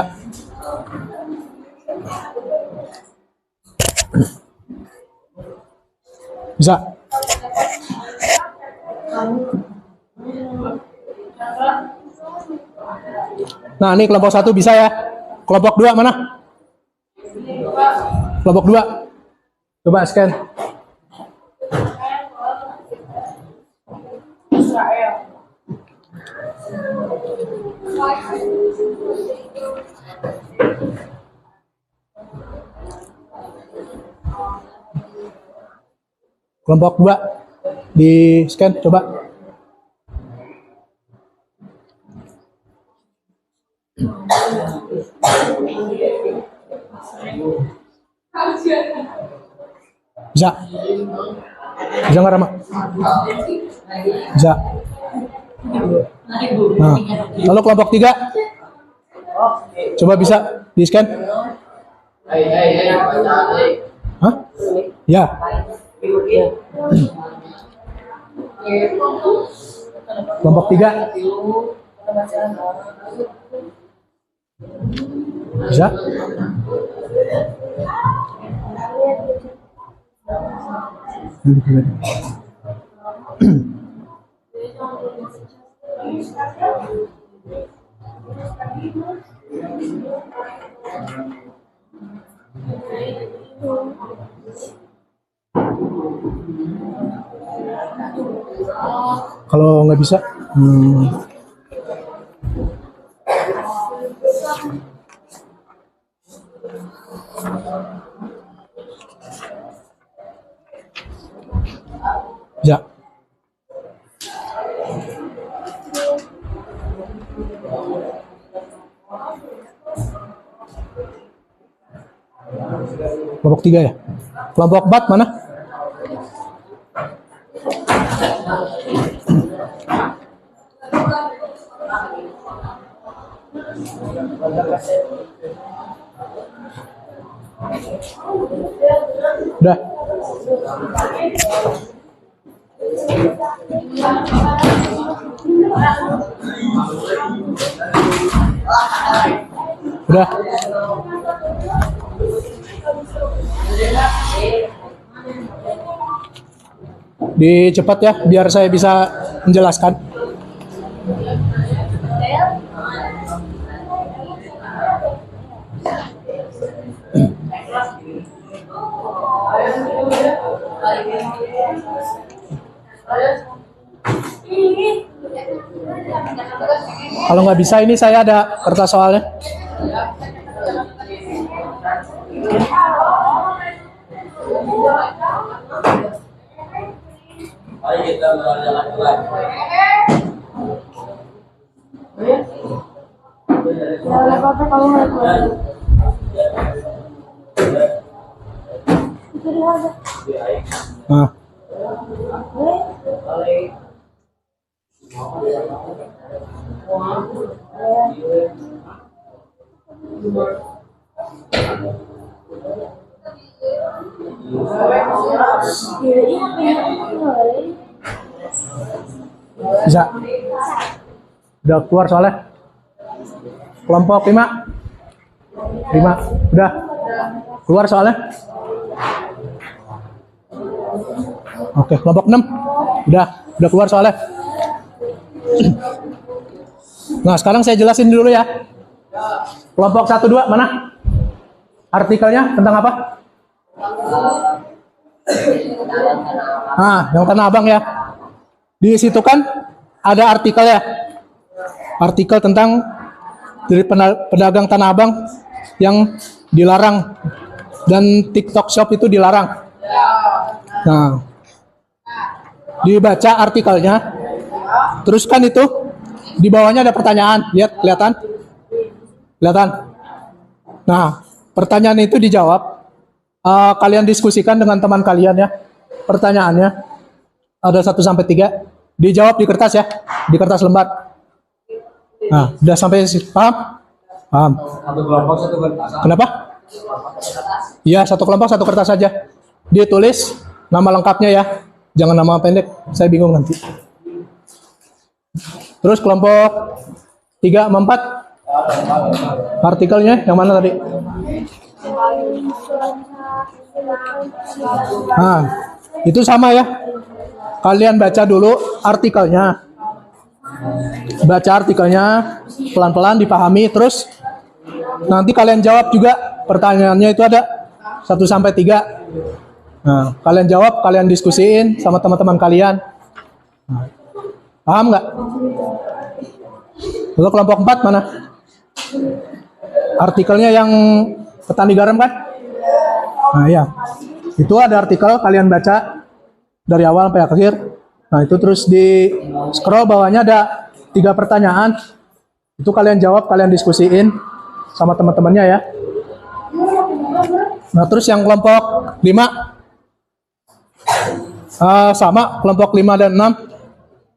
[SPEAKER 1] Bisa. Nah, ini kelompok 1 bisa ya. Kelompok 2 mana? Kelompok 2. Coba scan. Kelompok 2 di scan coba. Bisa. Bisa nggak Rama? Bisa. Nah, lalu kelompok 3 coba bisa di scan. Hah? Ya. Kelompok 3 bisa. Kalau nggak bisa, ya. Kelompok 3 ya. Kelompok 4 mana? Udah. Udah. Dicepat ya, biar saya bisa menjelaskan. Kalau nggak bisa, ini saya ada kertas soalnya.
[SPEAKER 2] Mari kita berjalan lagi.
[SPEAKER 3] Jangan apa-apa kalau nggak keluar. Itu dia aja.
[SPEAKER 1] Nah, bisa. Udah keluar soalnya. Kelompok 5. Udah. Keluar soalnya. Oke, kelompok 6. Udah keluar soalnya. Nah, sekarang saya jelasin dulu ya. Kelompok 1, 2 mana? Artikelnya tentang apa? Nah, yang Tanah Abang ya. Di situ kan ada artikel ya. Artikel tentang dari pedagang Tanah Abang yang dilarang dan TikTok Shop itu dilarang. Nah, dibaca artikelnya. Terus kan itu di bawahnya ada pertanyaan. Lihat, kelihatan? Nah, pertanyaan itu dijawab. Kalian diskusikan dengan teman kalian ya. Pertanyaannya ada 1 sampai 3. Dijawab di kertas ya, di kertas lembar. Nah, udah sampai paham? Paham.
[SPEAKER 2] Satu kelompok satu kertas.
[SPEAKER 1] Kenapa? Iya, satu kelompok satu kertas saja. Dia tulis nama lengkapnya ya. Jangan nama pendek, saya bingung nanti. Terus kelompok 3 sama 4. Artikelnya yang mana tadi? Nah, itu sama ya. Kalian baca dulu artikelnya. Baca artikelnya, pelan-pelan dipahami, terus nanti kalian jawab juga. Pertanyaannya itu ada 1 sampai 3. Nah, kalian jawab, kalian diskusiin sama teman-teman kalian. Nah, paham nggak? Lalu kelompok 4 mana? Artikelnya yang petani garam kan? Nah ya, itu ada artikel, kalian baca dari awal sampai akhir. Nah itu terus di scroll bawahnya ada 3 pertanyaan. Itu kalian jawab, kalian diskusiin sama teman-temannya ya. Nah terus yang kelompok 5 sama, kelompok 5 dan 6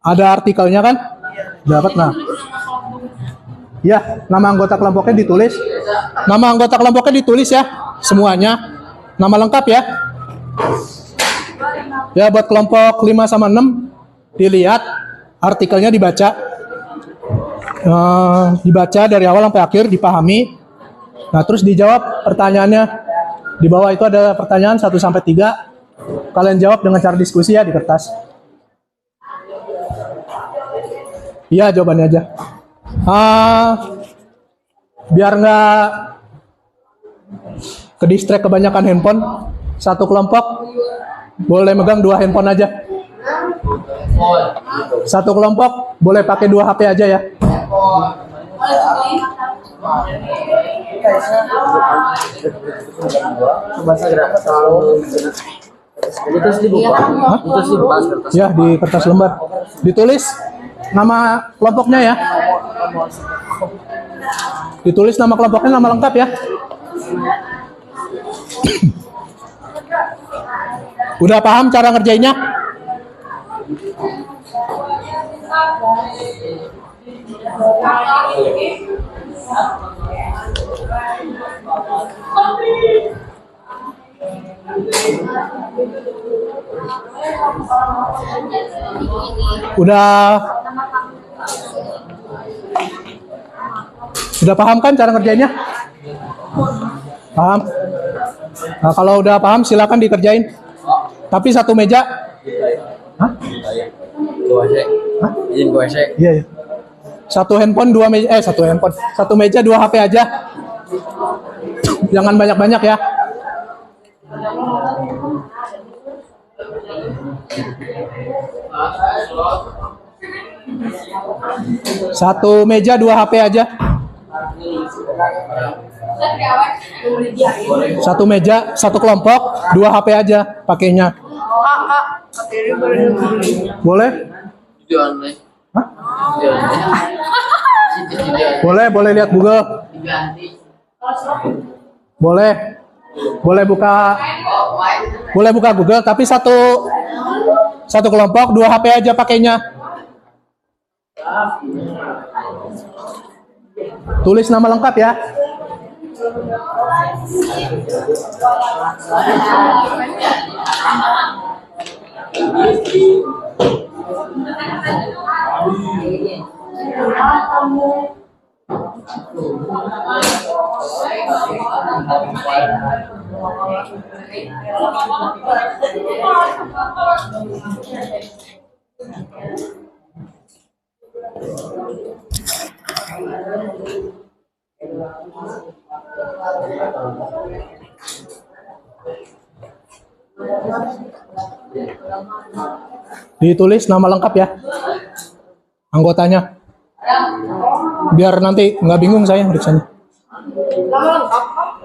[SPEAKER 1] ada artikelnya kan? Dapat. Nah ya, nama anggota kelompoknya ditulis. Nama anggota kelompoknya ditulis ya, semuanya. Nama lengkap ya. Ya, buat kelompok 5 sama 6 dilihat artikelnya, dibaca. Dibaca dari awal sampai akhir, dipahami. Nah, terus dijawab pertanyaannya. Di bawah itu ada pertanyaan 1 sampai 3. Kalian jawab dengan cara diskusi ya di kertas. Iya, jawabannya aja. Biar nggak ke distract kebanyakan handphone, satu kelompok boleh megang 2 handphone aja. Satu kelompok boleh pakai 2 HP aja ya. Ya, di kertas lembar. Ditulis nama kelompoknya ya. Ditulis nama kelompoknya, nama lengkap ya. Udah paham cara ngerjainnya? Udah paham kan cara ngerjainnya? Paham? Nah, kalau udah paham silakan dikerjain. Tapi satu meja. Hah? Hah? Iya, iya. Satu handphone, 2 meja. Satu handphone. Satu meja, 2 HP aja. Jangan banyak-banyak ya. Satu meja 2 HP aja. Satu meja, satu kelompok, 2 HP aja pakainya. Boleh? Hah? Boleh lihat Google. Boleh buka Google, tapi satu kelompok 2 HP aja pakainya. Tulis nama lengkap ya. Ditulis nama lengkap ya, anggotanya, biar nanti nggak bingung saya periksanya.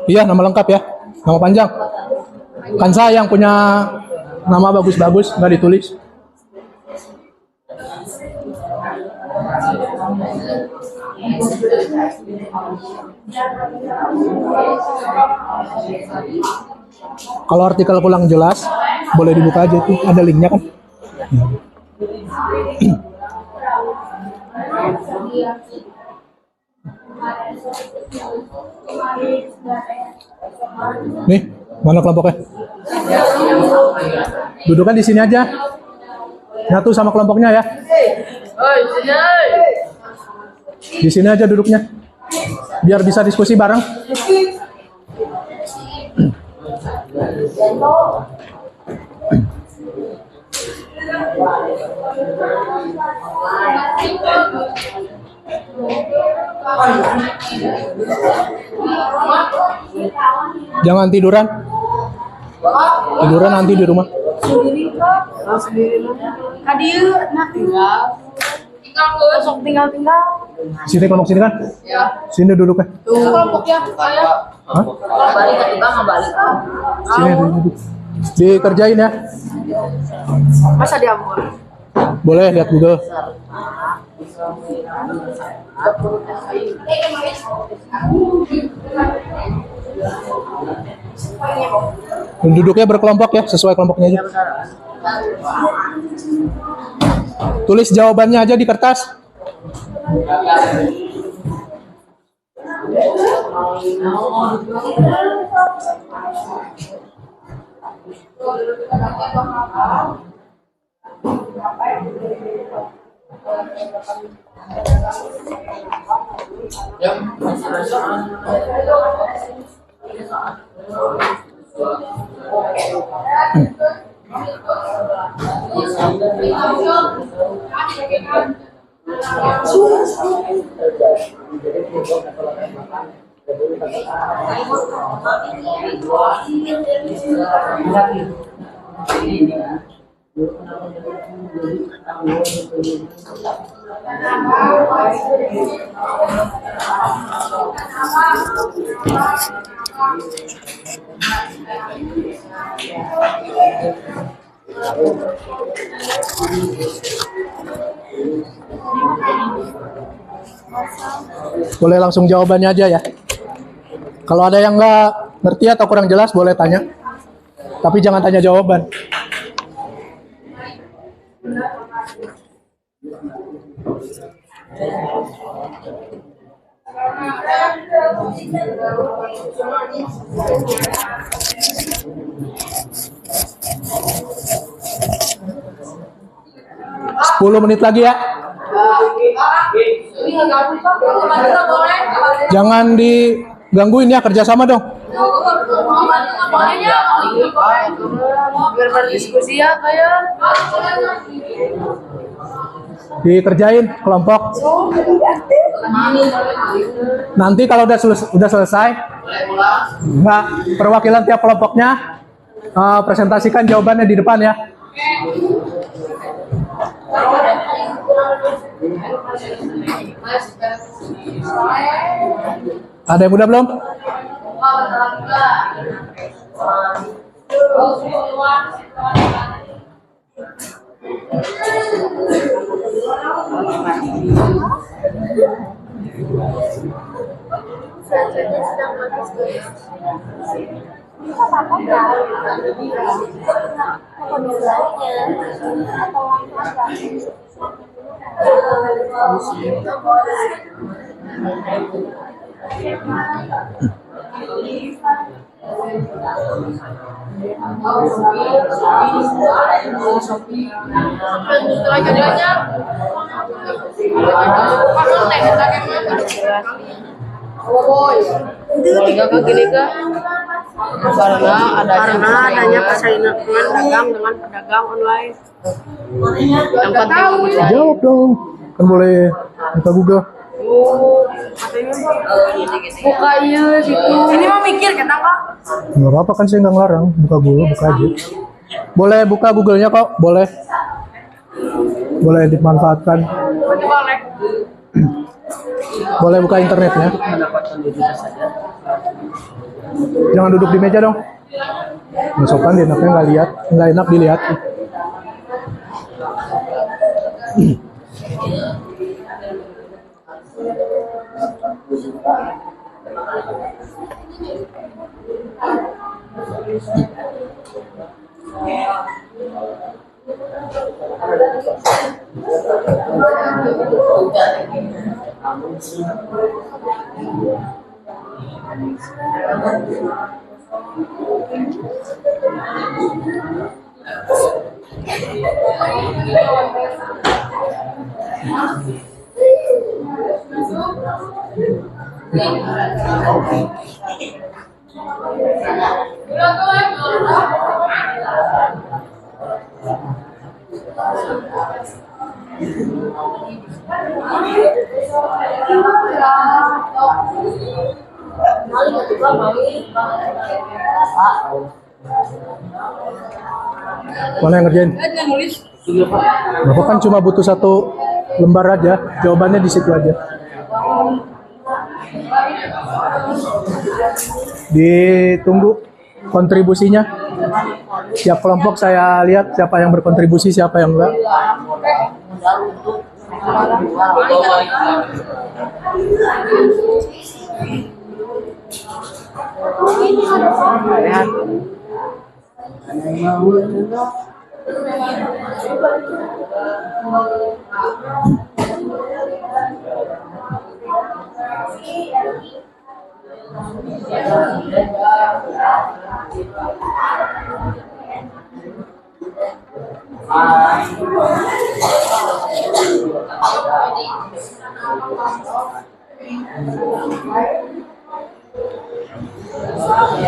[SPEAKER 1] Iya, nama lengkap ya, nama panjang. Kan saya yang punya nama bagus-bagus, nggak ditulis. Kalau artikel kurang jelas, boleh dibuka aja tuh, ada linknya kan. Nih, mana kelompoknya? Dudukkan di sini aja. Nyatu sama kelompoknya ya. Di sini aja duduknya. Biar bisa diskusi bareng. Jangan tiduran. Tiduran nanti di rumah.
[SPEAKER 3] Tinggal.
[SPEAKER 1] Sini kelompok sini kan? Sini duduk kan?
[SPEAKER 3] Kelompoknya saya.
[SPEAKER 1] Hah?
[SPEAKER 3] Balik ke tiba nggak balik.
[SPEAKER 1] Sini duduk. Dikerjain ya.
[SPEAKER 3] Masa dia mau?
[SPEAKER 1] Boleh lihat Google. Duduknya berkelompok ya, sesuai kelompoknya aja. Tulis jawabannya aja di kertas. Boleh langsung jawabannya aja ya. Kalau ada yang nggak ngerti atau kurang jelas boleh tanya. Tapi jangan tanya jawaban. Sepuluh menit lagi ya. Jangan digangguin ya, kerjasama dong.
[SPEAKER 3] Biar berdiskusi ya kayak.
[SPEAKER 1] Dikerjain kelompok. Nanti kalau udah selesai, nggak perwakilan tiap kelompoknya presentasikan jawabannya di depan ya. Ada yang udah belum?
[SPEAKER 4] Karena adanya persaingan dagang dengan pedagang online. Yang penting
[SPEAKER 1] Jawab dong. Kan boleh buka Google.
[SPEAKER 4] buka iya situ. Ini mau mikir kata Kak.
[SPEAKER 1] Nggak apa-apa kan saya nggak ngelarang. Buka Google, buka aja. Boleh buka Google-nya kok, boleh. Boleh dimanfaatkan.
[SPEAKER 4] Boleh.
[SPEAKER 1] Boleh buka internetnya. Jangan duduk di meja dong. Nggak sopan, enaknya nggak enak dilihat. Mana yang ngerjain? Bapak kan cuma butuh satu lembar aja, jawabannya di situ aja. Ditunggu kontribusinya. Tiap kelompok saya lihat siapa yang berkontribusi, siapa yang enggak.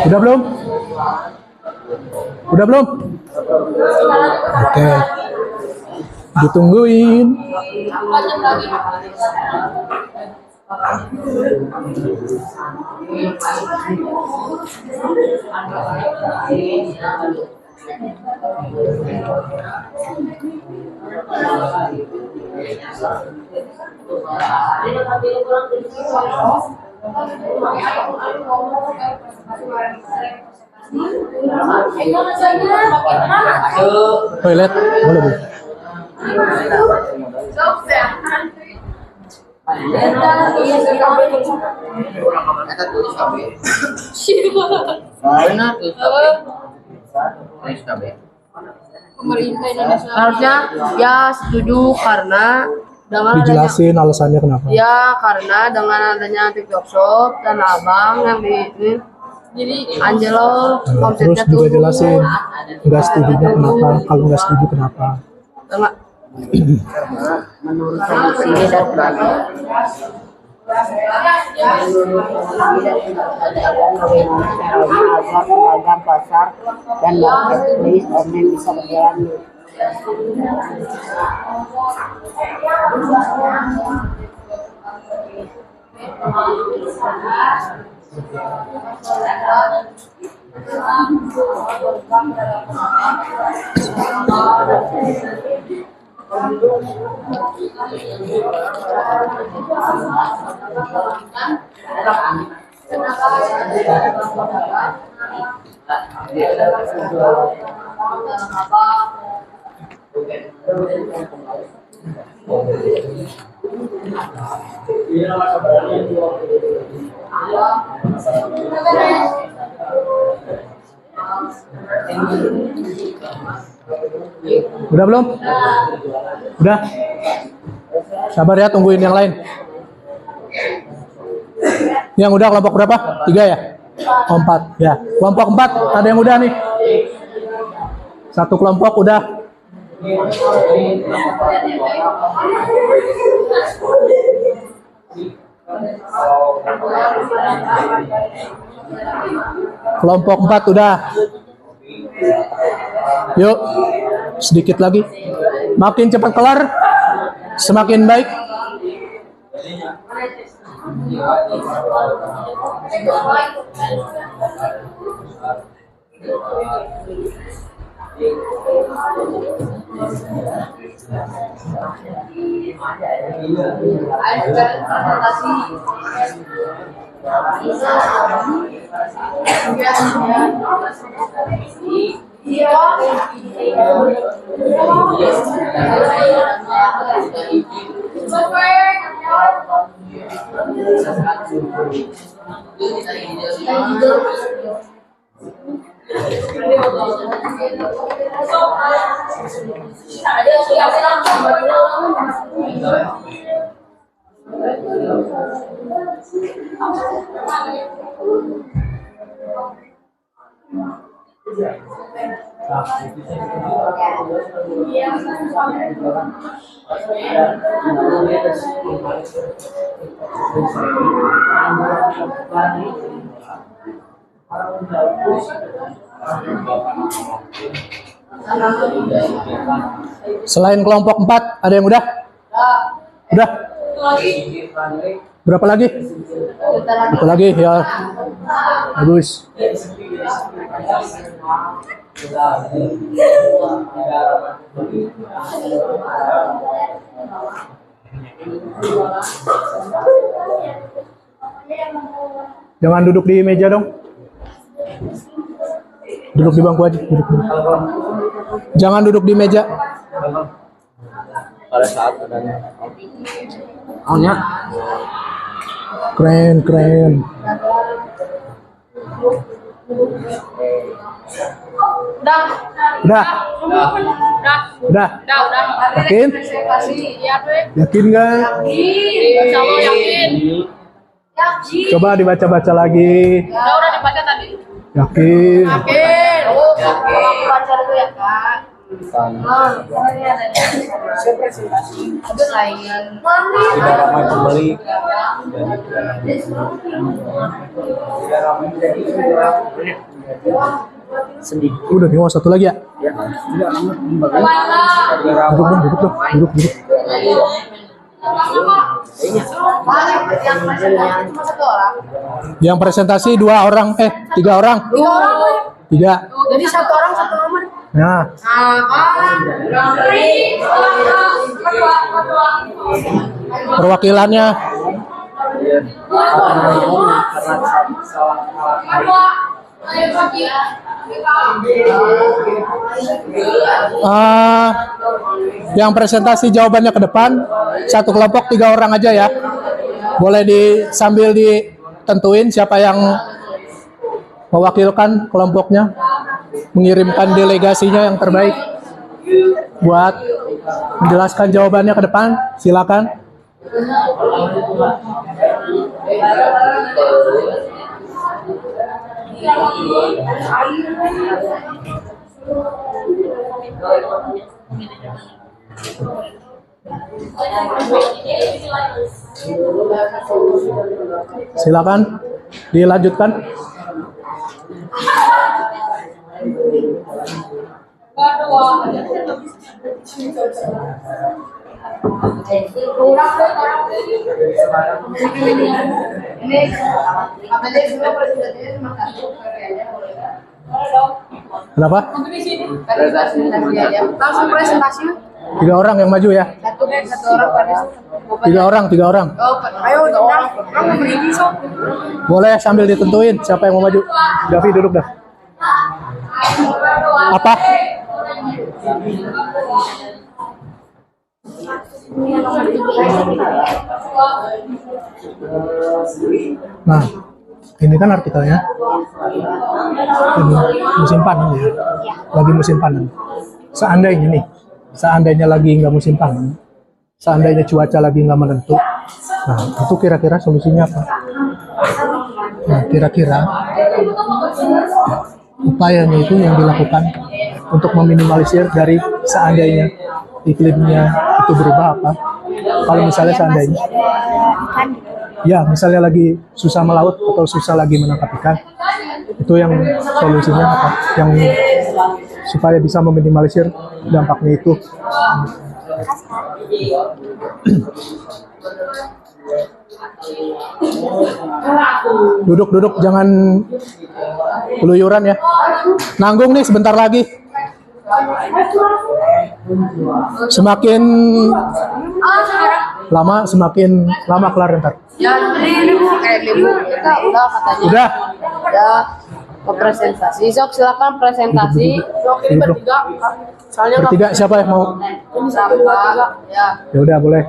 [SPEAKER 1] Udah belum? Udah belum? Oke. Ditungguin. Toilet, boleh bu.
[SPEAKER 4] Pemerintah Indonesia harusnya ya setuju karena dengan
[SPEAKER 1] Dijelasin alasannya kenapa.
[SPEAKER 4] ya karena dengan adanya TikTok Shop dan Abang yang di jadi Angelo
[SPEAKER 1] Nah, terus
[SPEAKER 4] konsepnya
[SPEAKER 1] juga
[SPEAKER 4] tuh
[SPEAKER 1] jelasin nggak setujunya kenapa, kalau nggak setuju kenapa.
[SPEAKER 4] menurut solusi dan agar pedagang pasar dan marketplace online bisa berjalan.
[SPEAKER 1] Udah belum? Udah. Sabar ya, tungguin yang lain. Yang udah kelompok berapa? 3 ya? Oh, 4 ya. Kelompok 4 ada yang udah nih. Satu kelompok udah. Kelompok 4 udah. Yuk, sedikit lagi. Makin cepat kelar, semakin baik. Selain kelompok 4, ada yang udah? Udah? Berapa lagi? Satu lagi ya. Bagus. Jangan duduk di meja dong. Duduk di bangku aja. Jangan duduk di meja.
[SPEAKER 2] Pada saat adanya. Aunya.
[SPEAKER 1] Keren, keren.
[SPEAKER 4] Udah.
[SPEAKER 1] Udah? Udah? Yakin? Yakin nggak?
[SPEAKER 4] Insya Allah yakin.
[SPEAKER 1] Coba dibaca-baca lagi.
[SPEAKER 4] Udah dibaca tadi.
[SPEAKER 1] Yakin?
[SPEAKER 4] Yakin. Aku baca dulu ya, Kak.
[SPEAKER 2] Ramai kembali. Sedikit.
[SPEAKER 1] Udah nih, satu lagi ya. Duduk dong, duduk dong, duduk, duduk. Yang presentasi 2 orang, 3 orang. 3.
[SPEAKER 4] Jadi satu orang satu nomor.
[SPEAKER 1] Nah, perwakilannya. Yang presentasi jawabannya ke depan, satu kelompok 3 orang aja ya. Boleh sambil ditentuin siapa yang mewakilkan kelompoknya, mengirimkan delegasinya yang terbaik buat menjelaskan jawabannya ke depan. Silakan. Silakan dilanjutkan. Kenapa?
[SPEAKER 4] Langsung presentasi.
[SPEAKER 1] Tiga orang yang maju ya.
[SPEAKER 4] Satu orang Paris.
[SPEAKER 1] Tiga orang.
[SPEAKER 4] Oh, ayo orang berdiri sok.
[SPEAKER 1] Boleh sambil ditentuin siapa yang mau maju. Gavi duduk dah. Apa? Nah, ini kan artikelnya. Lagi musim panen ya. Lagi musim panen. Seandainya lagi nggak musim panen, seandainya cuaca lagi nggak menentu, nah itu kira-kira solusinya apa? Nah, kira-kira upayanya itu yang dilakukan untuk meminimalisir dari seandainya iklimnya itu berubah apa? Kalau misalnya seandainya, ya misalnya lagi susah melaut atau susah lagi menangkap ikan, itu yang solusinya apa? Yang supaya bisa meminimalisir dampaknya itu. Duduk, jangan keluyuran ya. Nanggung nih sebentar lagi. Semakin lama kelar ntar.
[SPEAKER 4] Ya, libur kita udah katanya.
[SPEAKER 1] Udah.
[SPEAKER 4] Udah ke presentasi. Sok silakan presentasi. Ini bertiga. Soalnya
[SPEAKER 1] Bertiga siapa yang mau?
[SPEAKER 4] ini satu ya.
[SPEAKER 1] Ya udah boleh.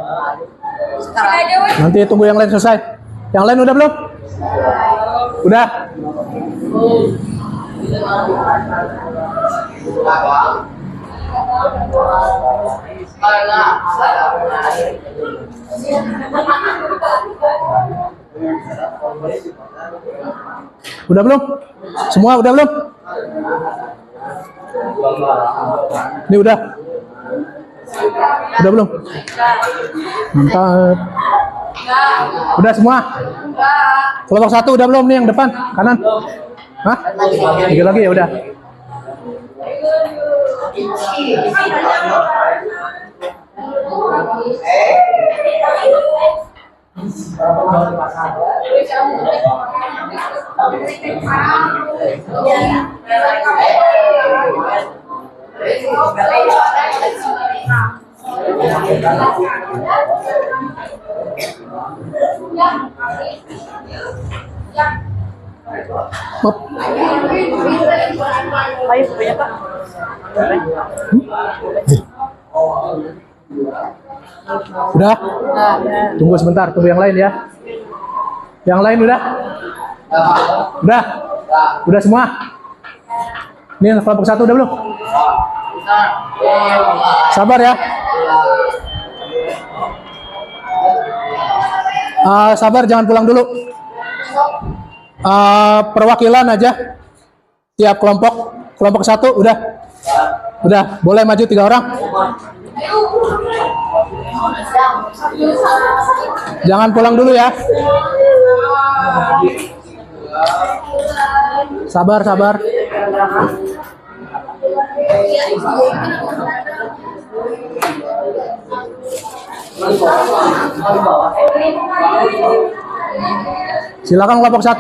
[SPEAKER 1] Nanti tunggu yang lain selesai. Yang lain udah belum? Udah. Udah belum? Semua udah belum? Ini udah. Udah belum? Mantap. Udah semua? Kelompok 1 udah belum nih yang depan kanan? Hah? 3 lagi ya udah. Hop. Udah? Tunggu sebentar, tunggu yang lain ya. Yang lain udah? Udah? Udah semua? Ini kelompok 1 udah belum? Sabar ya. Sabar, jangan pulang dulu. Perwakilan aja. Tiap kelompok 1 udah? Udah, boleh maju 3 orang. Jangan pulang dulu ya. Sabar. Silakan kelompok 1.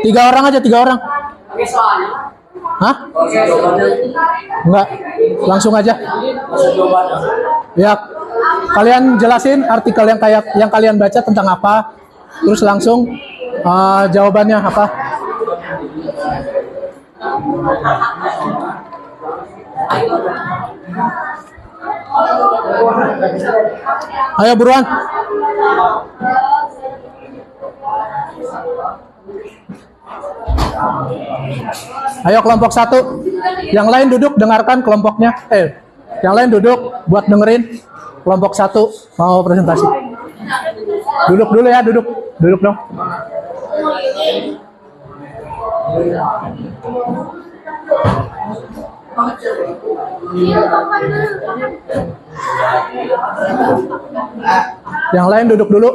[SPEAKER 1] 3 orang aja, 3 orang. Hah? Enggak, langsung aja. Ya, kalian jelasin artikel yang kalian baca tentang apa, terus langsung jawabannya apa. Ayo buruan. Ayo kelompok 1. Yang lain duduk dengarkan kelompoknya. Yang lain duduk buat dengerin kelompok 1 mau presentasi. Duduk dulu ya, duduk dong. Yang lain duduk dulu.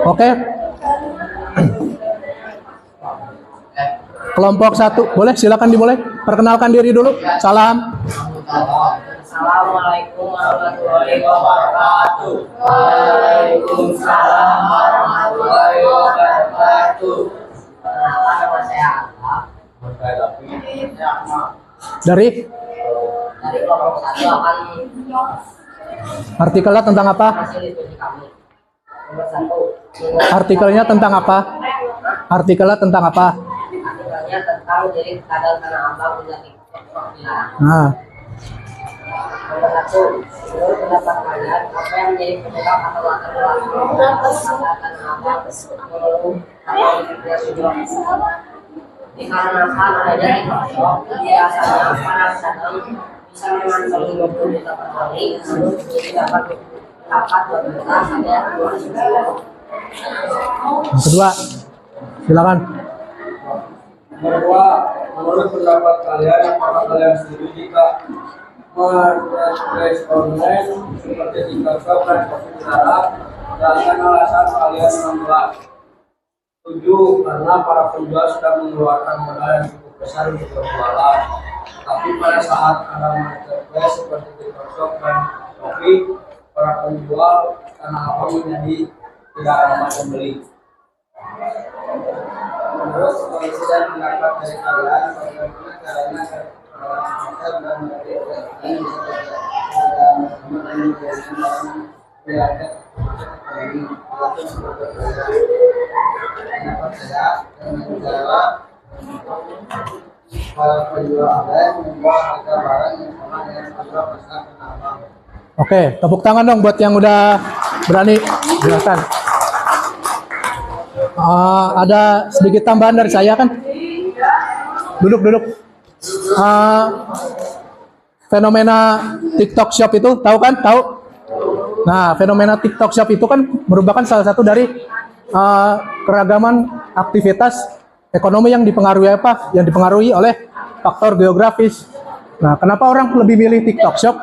[SPEAKER 1] Oke. Kelompok 1, boleh silakan dimulai. Perkenalkan diri dulu. Salam.
[SPEAKER 2] Assalamualaikum warahmatullahi wabarakatuh. Waalaikumsalam warahmatullahi wabarakatuh. Nama saya Alaf. tapi
[SPEAKER 1] Dari
[SPEAKER 2] dari kelompok satu akan
[SPEAKER 1] artikelnya tentang apa?
[SPEAKER 2] hasil diskusi kami. Nomor satu,
[SPEAKER 1] Artikelnya tentang apa? Artikelnya tentang apa?
[SPEAKER 2] artikelnya tentang diri kadal tanah abang menjadi TikTok dilarang.
[SPEAKER 1] Nah,
[SPEAKER 2] Nomor satu, menurut pendapat kalian, apa yang menjadi penyebab atau latar belakang kadal tanah abang mengeluh atau tidak setuju? Dikarenakan adanya TikTok Shop, biasanya para pedagang bisa mengantongi 20 juta per hari, namun jadi dapat beberapa sampai 2
[SPEAKER 1] yang kedua, silakan.
[SPEAKER 2] Kedua, menurut pendapat kalian, apakah kalian setuju jika marketplace online seperti TikTok Shop dan Shopee dilarang dengan alasan kalian menolak? Setuju, karena para penjual sudah mengeluarkan modal yang cukup besar untuk berjualan. Tapi pada saat ada marketplace seperti TikTok Shop dan Shopee, para penjual tanah abang menjadi tidak ramah pembeli. Terus kondisi dan pendapat dari kalian bagaimana caranya agar dan para penjual online membuat harga barang yang sama dengan harga pasar tanah abang.
[SPEAKER 1] Oke, tepuk tangan dong buat yang udah berani jelaskan. Ada sedikit tambahan dari saya kan? Duduk. Fenomena TikTok Shop itu tahu kan? Tahu? Nah, fenomena TikTok Shop itu kan merupakan salah satu dari keragaman aktivitas ekonomi yang dipengaruhi apa? Yang dipengaruhi oleh faktor geografis. Nah, kenapa orang lebih milih TikTok Shop?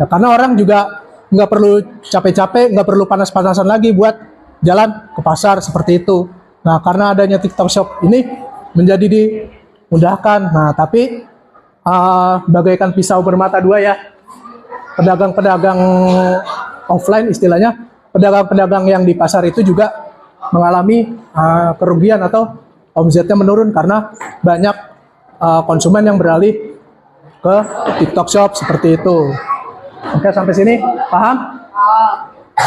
[SPEAKER 1] Ya, karena orang juga nggak perlu capek-capek, nggak perlu panas-panasan lagi buat jalan ke pasar seperti itu. Nah, karena adanya TikTok Shop ini menjadi dimudahkan. Nah, tapi bagaikan pisau bermata dua ya. Pedagang-pedagang offline istilahnya, pedagang-pedagang yang di pasar itu juga mengalami kerugian atau omsetnya menurun karena banyak konsumen yang beralih ke TikTok Shop seperti itu. Oke, sampai sini paham?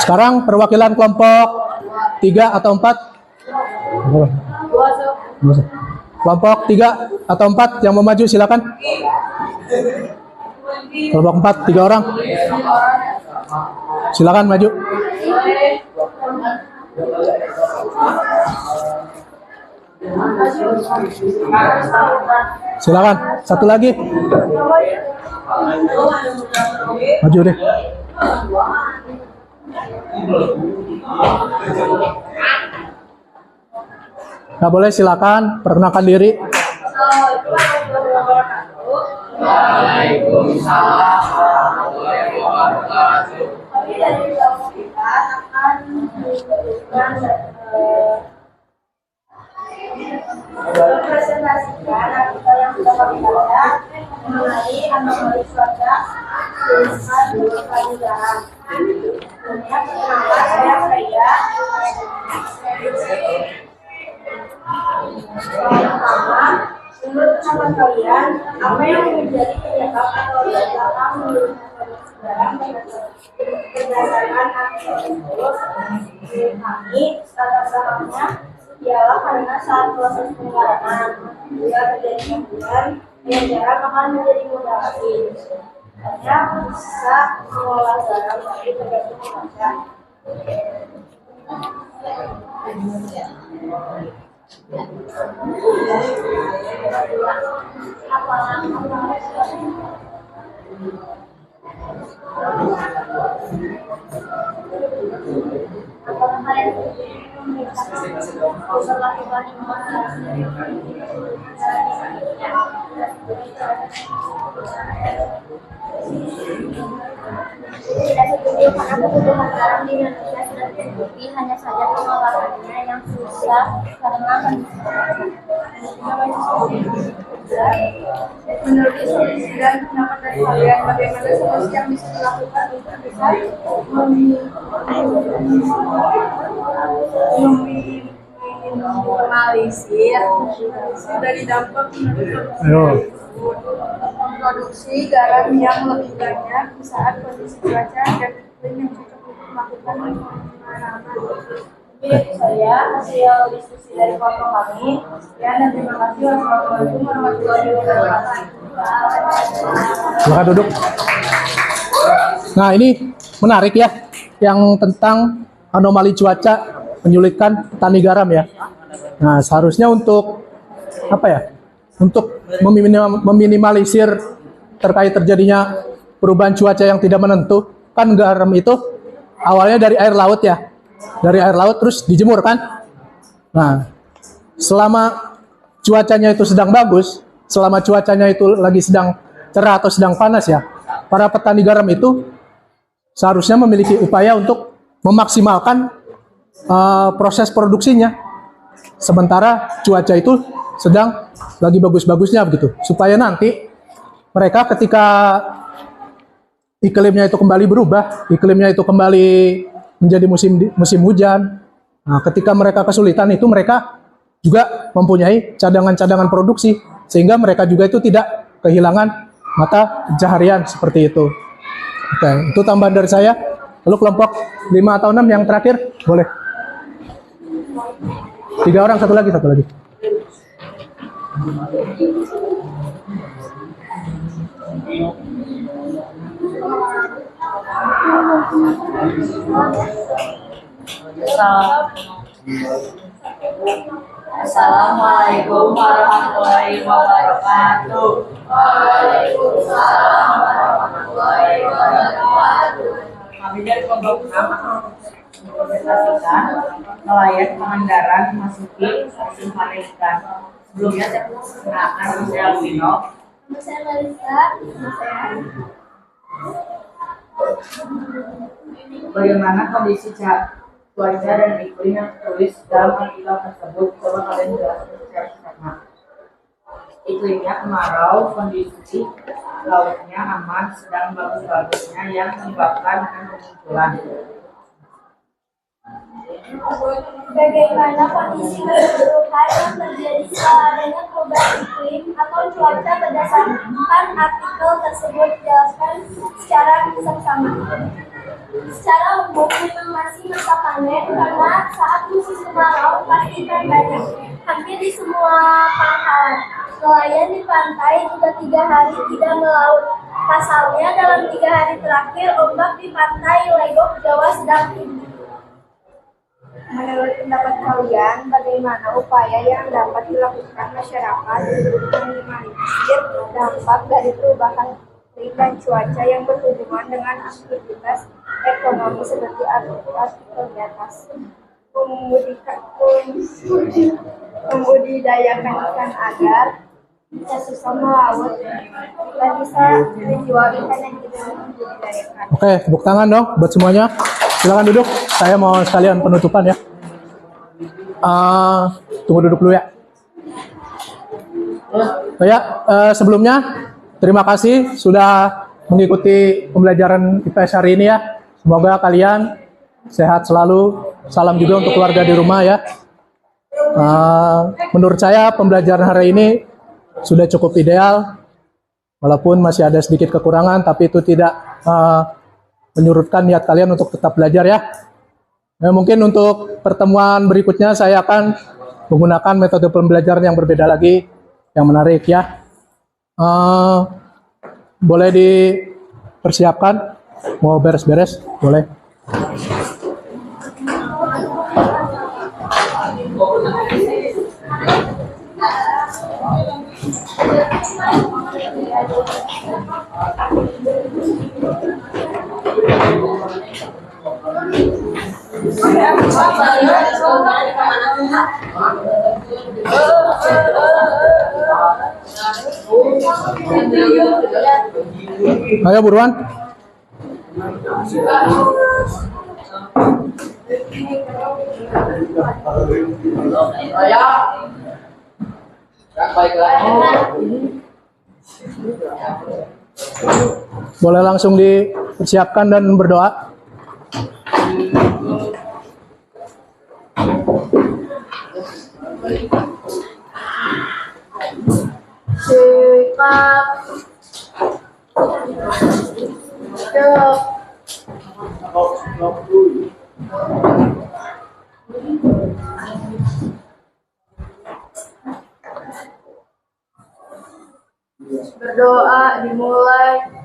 [SPEAKER 1] Sekarang perwakilan kelompok 3 atau 4? Kelompok 3 atau 4 yang mau maju silakan. Kelompok 4, 3 orang. Silakan maju. Silakan, satu lagi. Maju deh. Nggak boleh, silakan perkenalkan diri.
[SPEAKER 3] Waalaikumsalam warahmatullahi wabarakatuh. Kami dari kelompok kita akan mempresentasikan artikel yang sudah kami baca mengenai anomali cuaca tulisan pelajaran. Perkenalkan saya Freya. Pertama, menurut pendapat kalian, apa yang menjadi penyebab atau latar belakang menurut sejarah berdasarkan artikel tersebut? Kami latar belakangnya ialah karena saat proses penggaraman jika terjadi hujan, pengejaran akan menjadi mudah lagi. Hanya bisa mengolah garam tapi tergantung cuaca. Apakah kalian bisa lakukan tidak setuju karena kebutuhan garam di Indonesia sudah terbukti, hanya saja pengolahannya yang susah karena menurut solusi dan pendapat dari kalian, bagaimana solusi yang bisa dilakukan untuk bisa meminimalisir dari dampak
[SPEAKER 1] Ayo.
[SPEAKER 3] produksi garam yang lebih banyak saat kondisi cuaca dan iklim yang cocok untuk melakukan penanaman. Ini saya hasil diskusi dari kelompok kami. Ya, dan terima kasih. Wassalamualaikum warahmatullahi wabarakatuh.
[SPEAKER 1] Silakan duduk. Nah, ini menarik ya, yang tentang anomali cuaca menyulitkan petani garam ya. Nah, seharusnya untuk apa ya? Untuk meminimalisir terkait terjadinya perubahan cuaca yang tidak menentu, kan garam itu awalnya dari air laut ya. Dari air laut terus dijemur kan. Nah, selama cuacanya itu sedang bagus, selama cuacanya itu lagi sedang cerah atau sedang panas ya, para petani garam itu seharusnya memiliki upaya untuk memaksimalkan proses produksinya. Sementara cuaca itu sedang lagi bagus-bagusnya begitu, supaya nanti mereka ketika iklimnya itu kembali berubah, iklimnya itu kembali menjadi musim hujan. Nah, ketika mereka kesulitan itu mereka juga mempunyai cadangan-cadangan produksi sehingga mereka juga itu tidak kehilangan mata pencaharian seperti itu. Oke, itu tambahan dari saya. Lalu kelompok 5 atau 6 yang terakhir boleh. 3 orang, satu lagi.
[SPEAKER 5] Assalamualaikum warahmatullahi wabarakatuh. Waalaikumsalam warahmatullahi wabarakatuh. Kami dari kelompok 6 mempresentasikan nelayan Pangandaran memasuki musim panen ikan. Sebelumnya saya perkenalkan saya Alvino.
[SPEAKER 3] Saya Melisa.
[SPEAKER 5] Bagaimana kondisi cuaca dan iklim yang tertulis dalam artikel tersebut? Coba kalian jelaskan secara sederhana. Iklimnya kemarau, kondisi lautnya aman, sedang bagus-bagusnya yang menyebabkan kemunculan.
[SPEAKER 3] Bagaimana kondisi keseluruhan yang terjadi setelah adanya perubahan iklim atau cuaca berdasarkan artikel tersebut dijelaskan secara bersama. Secara umum memang masih masa panen karena saat musim kemarau pasti ikan banyak hampir di semua pangkalan. Nelayan di pantai juga 3 hari tidak melaut. Pasalnya dalam 3 hari terakhir ombak di pantai Legok Jawa sedang tinggi. Menurut pendapat kalian, bagaimana upaya yang dapat dilakukan masyarakat untuk meminimalisir dampak dari perubahan iklim dan cuaca yang berhubungan dengan aktivitas ekonomi seperti artikel di atas? Membudidayakan ikan agar bisa susah melaut dan bisa menjual ikan yang tidak membudidayakan.
[SPEAKER 1] Oke, tepuk tangan dong buat semuanya. Silakan duduk. Saya mau sekalian penutupan ya. Tunggu duduk dulu ya. Oh ya, sebelumnya terima kasih sudah mengikuti pembelajaran IPS hari ini ya. Semoga kalian sehat selalu. Salam juga untuk keluarga di rumah ya. Menurut saya pembelajaran hari ini sudah cukup ideal. Walaupun masih ada sedikit kekurangan, tapi itu tidak menyurutkan niat kalian untuk tetap belajar ya. Mungkin untuk pertemuan berikutnya saya akan menggunakan metode pembelajaran yang berbeda lagi, yang menarik ya. Boleh dipersiapkan, mau beres-beres, boleh. Ayo buruan. Boleh langsung dipersiapkan dan berdoa.
[SPEAKER 4] Sikap. Cek. Berdoa dimulai.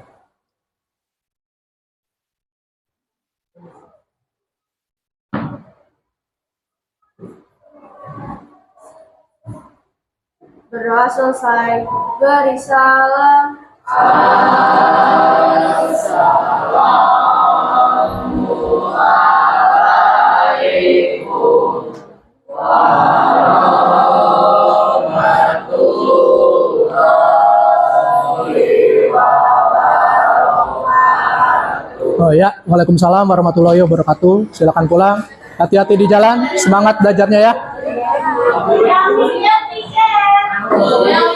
[SPEAKER 4] Berdoa selesai. Beri salam.
[SPEAKER 1] Oh ya, Waalaikumsalam warahmatullahi wabarakatuh. Silakan pulang. Hati-hati di jalan. Semangat belajarnya ya.
[SPEAKER 3] Yang punya tiket.